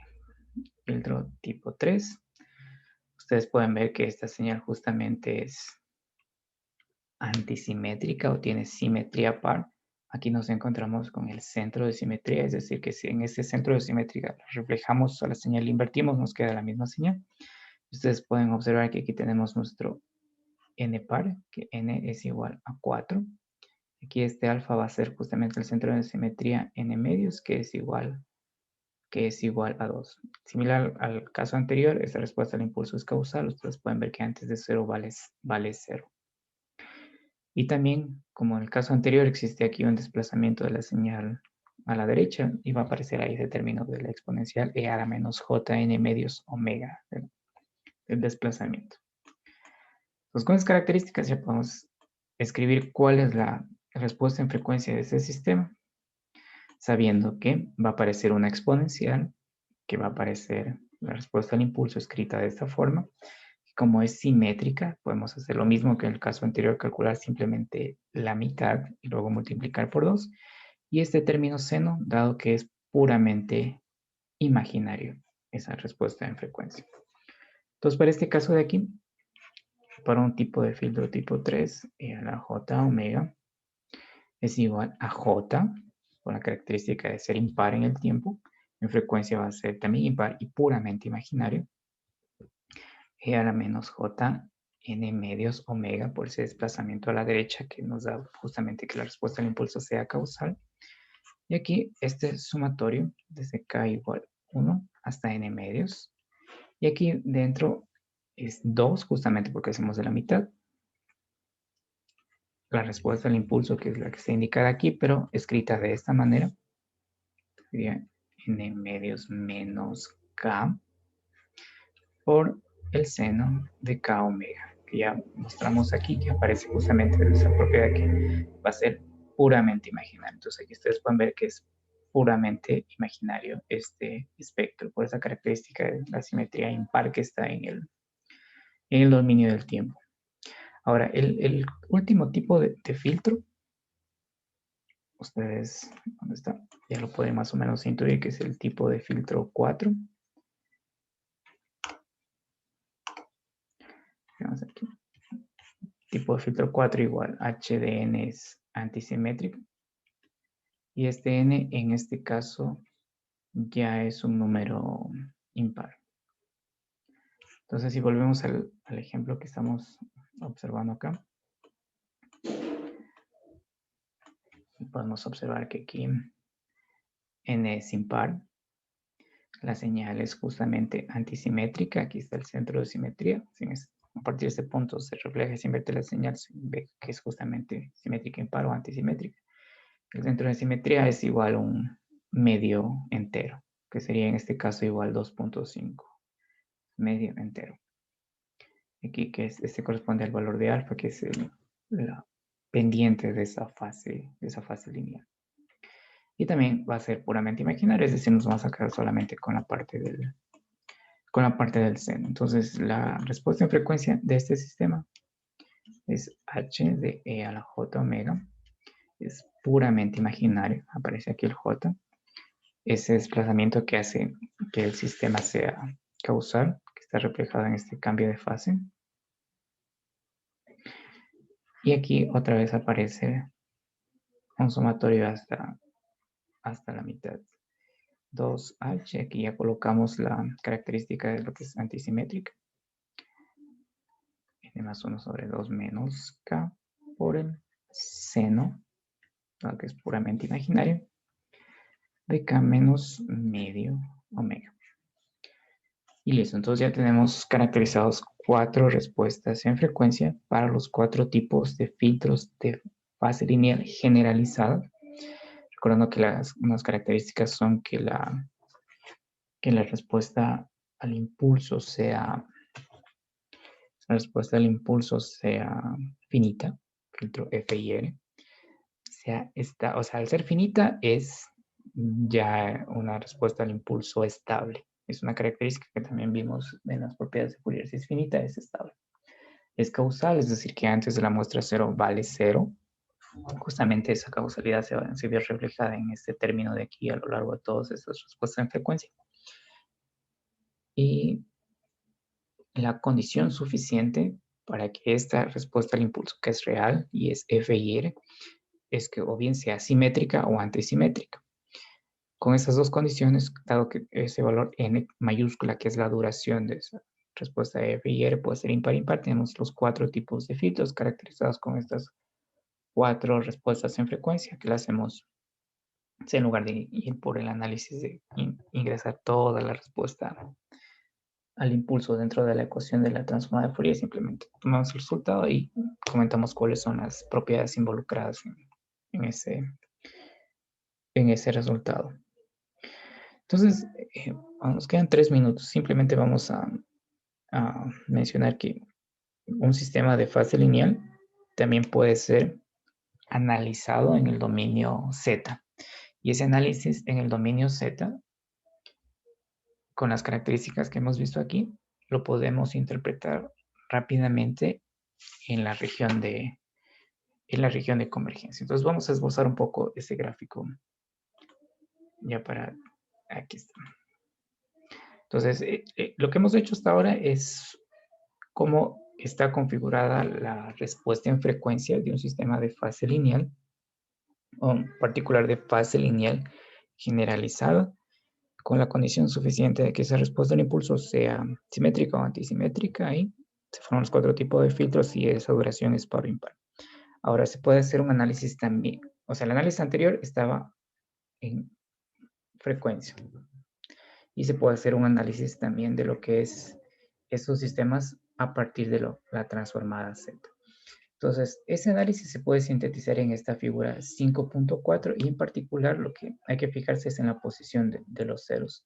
filtro tipo 3. Ustedes pueden ver que esta señal justamente es antisimétrica o tiene simetría par. Aquí nos encontramos con el centro de simetría, es decir, que si en ese centro de simetría reflejamos a la señal e invertimos, nos queda la misma señal. Ustedes pueden observar que aquí tenemos nuestro n par, que n es igual a 4. Aquí este alfa va a ser justamente el centro de simetría n medios, que es igual a 2. Similar al caso anterior, esta respuesta al impulso es causal. Ustedes pueden ver que antes de 0 vale 0. Y también, como en el caso anterior, existe aquí un desplazamiento de la señal a la derecha y va a aparecer ahí ese término de la exponencial e a la menos jn medios omega, el desplazamiento. Entonces, con esas características ya podemos escribir cuál es la respuesta en frecuencia de este sistema, sabiendo que va a aparecer una exponencial, que va a aparecer la respuesta al impulso escrita de esta forma. Como es simétrica, podemos hacer lo mismo que en el caso anterior, calcular simplemente la mitad y luego multiplicar por 2. Y este término seno, dado que es puramente imaginario, esa respuesta en frecuencia. Entonces, para este caso de aquí, para un tipo de filtro tipo 3, a la j omega es igual a j, con la característica de ser impar en el tiempo. En frecuencia va a ser también impar y puramente imaginario. E a la menos j n medios omega por ese desplazamiento a la derecha que nos da justamente que la respuesta al impulso sea causal. Y aquí este sumatorio desde k igual 1 hasta n medios. Y aquí dentro es 2 justamente porque hacemos de la mitad. La respuesta al impulso que es la que está indicada aquí, pero escrita de esta manera. Sería n medios menos k por el seno de k omega, que ya mostramos aquí que aparece justamente esa propiedad que va a ser puramente imaginario. Entonces aquí ustedes pueden ver que es puramente imaginario este espectro, por esa característica de la simetría impar que está en el dominio del tiempo. Ahora, el último tipo de filtro, ustedes, ¿dónde está? Ya lo pueden más o menos intuir que es el tipo de filtro 4. Veamos aquí. Tipo de filtro 4 igual h de n es antisimétrico. Y este n en este caso ya es un número impar. Entonces, si volvemos al ejemplo que estamos observando acá, podemos observar que aquí n es impar. La señal es justamente antisimétrica. Aquí está el centro de simetría. A partir de este punto se refleja y se invierte la señal, se ve que es justamente simétrica impar o antisimétrica. El centro de simetría es igual a un medio entero, que sería en este caso igual 2.5, medio entero. Aquí que este corresponde al valor de alfa, que es la pendiente de esa fase lineal. Y también va a ser puramente imaginario, es decir, nos vamos a quedar solamente con la parte del seno. Entonces, la respuesta en frecuencia de este sistema es h de e a la j omega. Es puramente imaginario, aparece aquí el j. Ese desplazamiento que hace que el sistema sea causal, que está reflejado en este cambio de fase. Y aquí otra vez aparece un sumatorio hasta la mitad. 2h, aquí ya colocamos la característica de lo que es antisimétrica. N más 1 sobre 2 menos k por el seno, que es puramente imaginario, de k menos medio omega. Y listo, entonces ya tenemos caracterizados 4 respuestas en frecuencia para los 4 tipos de filtros de fase lineal generalizada. Recordando que unas características son que la respuesta al impulso sea finita, filtro F y R. O sea, al ser finita es ya una respuesta al impulso estable. Es una característica que también vimos en las propiedades de Fourier. Si es finita, es estable. Es causal, es decir, que antes de la muestra 0 vale 0. Justamente esa causalidad se ve reflejada en este término de aquí a lo largo de todas estas respuestas en frecuencia. Y la condición suficiente para que esta respuesta al impulso, que es real y es F y R, es que o bien sea simétrica o antisimétrica. Con esas dos condiciones, dado que ese valor n mayúscula, que es la duración de esa respuesta F y R, puede ser impar, tenemos los 4 tipos de filtros caracterizados con estas 4 respuestas en frecuencia que las hacemos en lugar de ir por el análisis de ingresar toda la respuesta al impulso dentro de la ecuación de la transformada de Fourier, simplemente tomamos el resultado y comentamos cuáles son las propiedades involucradas en ese resultado. Entonces, nos quedan 3 minutos. Simplemente vamos a mencionar que un sistema de fase lineal también puede ser analizado en el dominio Z. Y ese análisis en el dominio Z, con las características que hemos visto aquí, lo podemos interpretar rápidamente en la región de convergencia. Entonces vamos a esbozar un poco ese gráfico ya para... Aquí está. Entonces, lo que hemos hecho hasta ahora es cómo está configurada la respuesta en frecuencia de un sistema de fase lineal, o en particular de fase lineal generalizada, con la condición suficiente de que esa respuesta al impulso sea simétrica o antisimétrica, y se forman los 4 tipos de filtros y esa duración es par o impar. Ahora se puede hacer un análisis también, o sea, el análisis anterior estaba en frecuencia, y se puede hacer un análisis también de lo que es esos sistemas a partir de la transformada Z. Entonces, ese análisis se puede sintetizar en esta figura 5.4 y en particular lo que hay que fijarse es en la posición de los ceros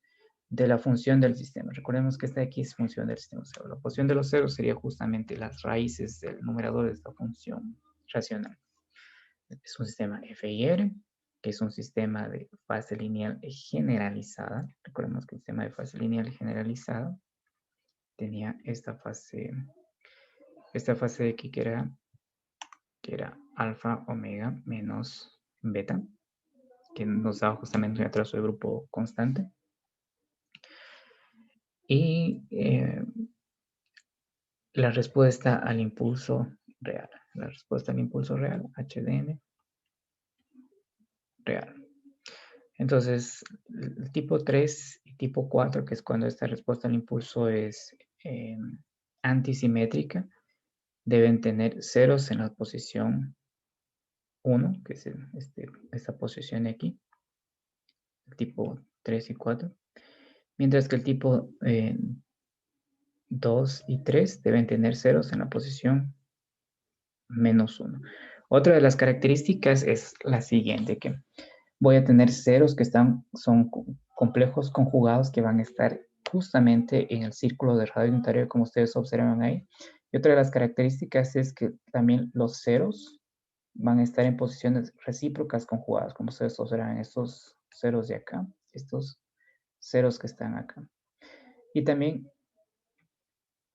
de la función del sistema. Recordemos que esta aquí es función del sistema cero. La posición de los ceros sería justamente las raíces del numerador de esta función racional. Es un sistema F y R, que es un sistema de fase lineal generalizada. Recordemos que el sistema de fase lineal generalizada tenía esta fase de aquí que era alfa, omega, menos beta, que nos da justamente un trazo de grupo constante. Y la respuesta al impulso real. La respuesta al impulso real, HDN, real. Entonces, el tipo 3 y tipo 4, que es cuando esta respuesta al impulso es antisimétrica, deben tener ceros en la posición 1, que es esta posición de aquí, tipo 3 y 4. mientras que el tipo 2 y 3 deben tener ceros en la posición -1. Otra de las características es la siguiente, que voy a tener ceros que son complejos conjugados que van a estar justamente en el círculo de radio unitario, como ustedes observan ahí. Y otra de las características es que también los ceros van a estar en posiciones recíprocas conjugadas, como ustedes observan estos ceros de acá, estos ceros que están acá. Y también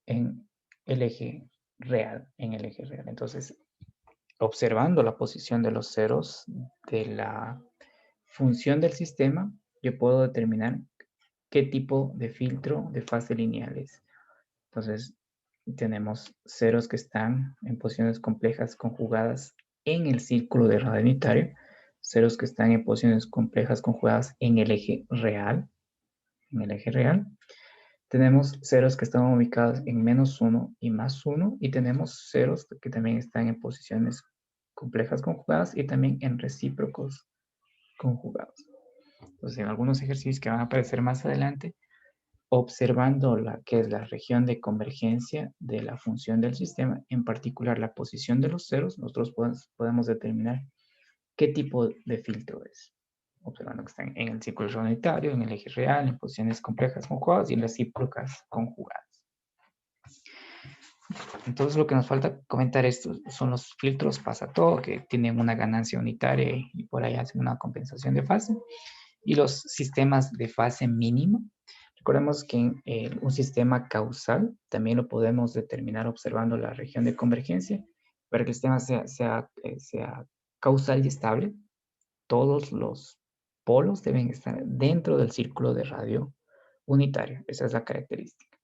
en el eje real, en el eje real. Entonces, observando la posición de los ceros de la función del sistema, yo puedo determinar qué tipo de filtro de fase lineal es. Entonces, tenemos ceros que están en posiciones complejas conjugadas en el círculo de radio unitario, ceros que están en posiciones complejas conjugadas en el eje real, tenemos ceros que están ubicados en -1 y +1, y tenemos ceros que también están en posiciones complejas conjugadas y también en recíprocos conjugados. Entonces, en algunos ejercicios que van a aparecer más adelante, observando la que es la región de convergencia de la función del sistema, en particular la posición de los ceros, nosotros podemos determinar qué tipo de filtro es. Observando que están en el círculo unitario, en el eje real, en posiciones complejas conjugadas y en recíprocas conjugadas. Entonces, lo que nos falta comentar estos son los filtros pasa-todo, que tienen una ganancia unitaria y por ahí hacen una compensación de fase, y los sistemas de fase mínima. Recordemos que en un sistema causal también lo podemos determinar observando la región de convergencia. Para que el sistema sea causal y estable, todos los polos deben estar dentro del círculo de radio unitario. Esa es la característica.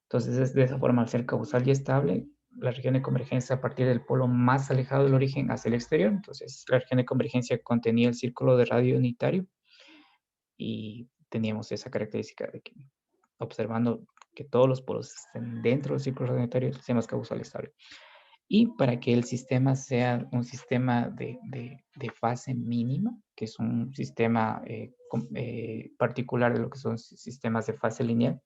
Entonces, de esa forma, al ser causal y estable, la región de convergencia a partir del polo más alejado del origen hacia el exterior. Entonces, la región de convergencia contenía el círculo de radio unitario y teníamos esa característica de que, observando que todos los polos estén dentro del círculo radio unitario, el sistema es causal estable. Y para que el sistema sea un sistema de fase mínima, que es un sistema particular de lo que son sistemas de fase lineal,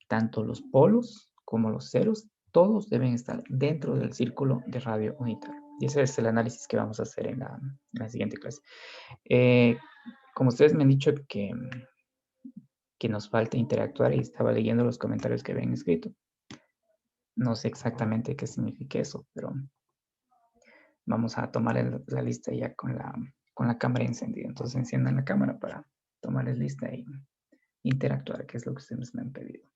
tanto los polos como los ceros, todos deben estar dentro del círculo de radio unitario. Y ese es el análisis que vamos a hacer en la siguiente clase. Como ustedes me han dicho que nos falta interactuar y estaba leyendo los comentarios que habían escrito, no sé exactamente qué significa eso, pero vamos a tomar la lista ya con la cámara encendida. Entonces enciendan la cámara para tomar la lista y interactuar, que es lo que ustedes me han pedido.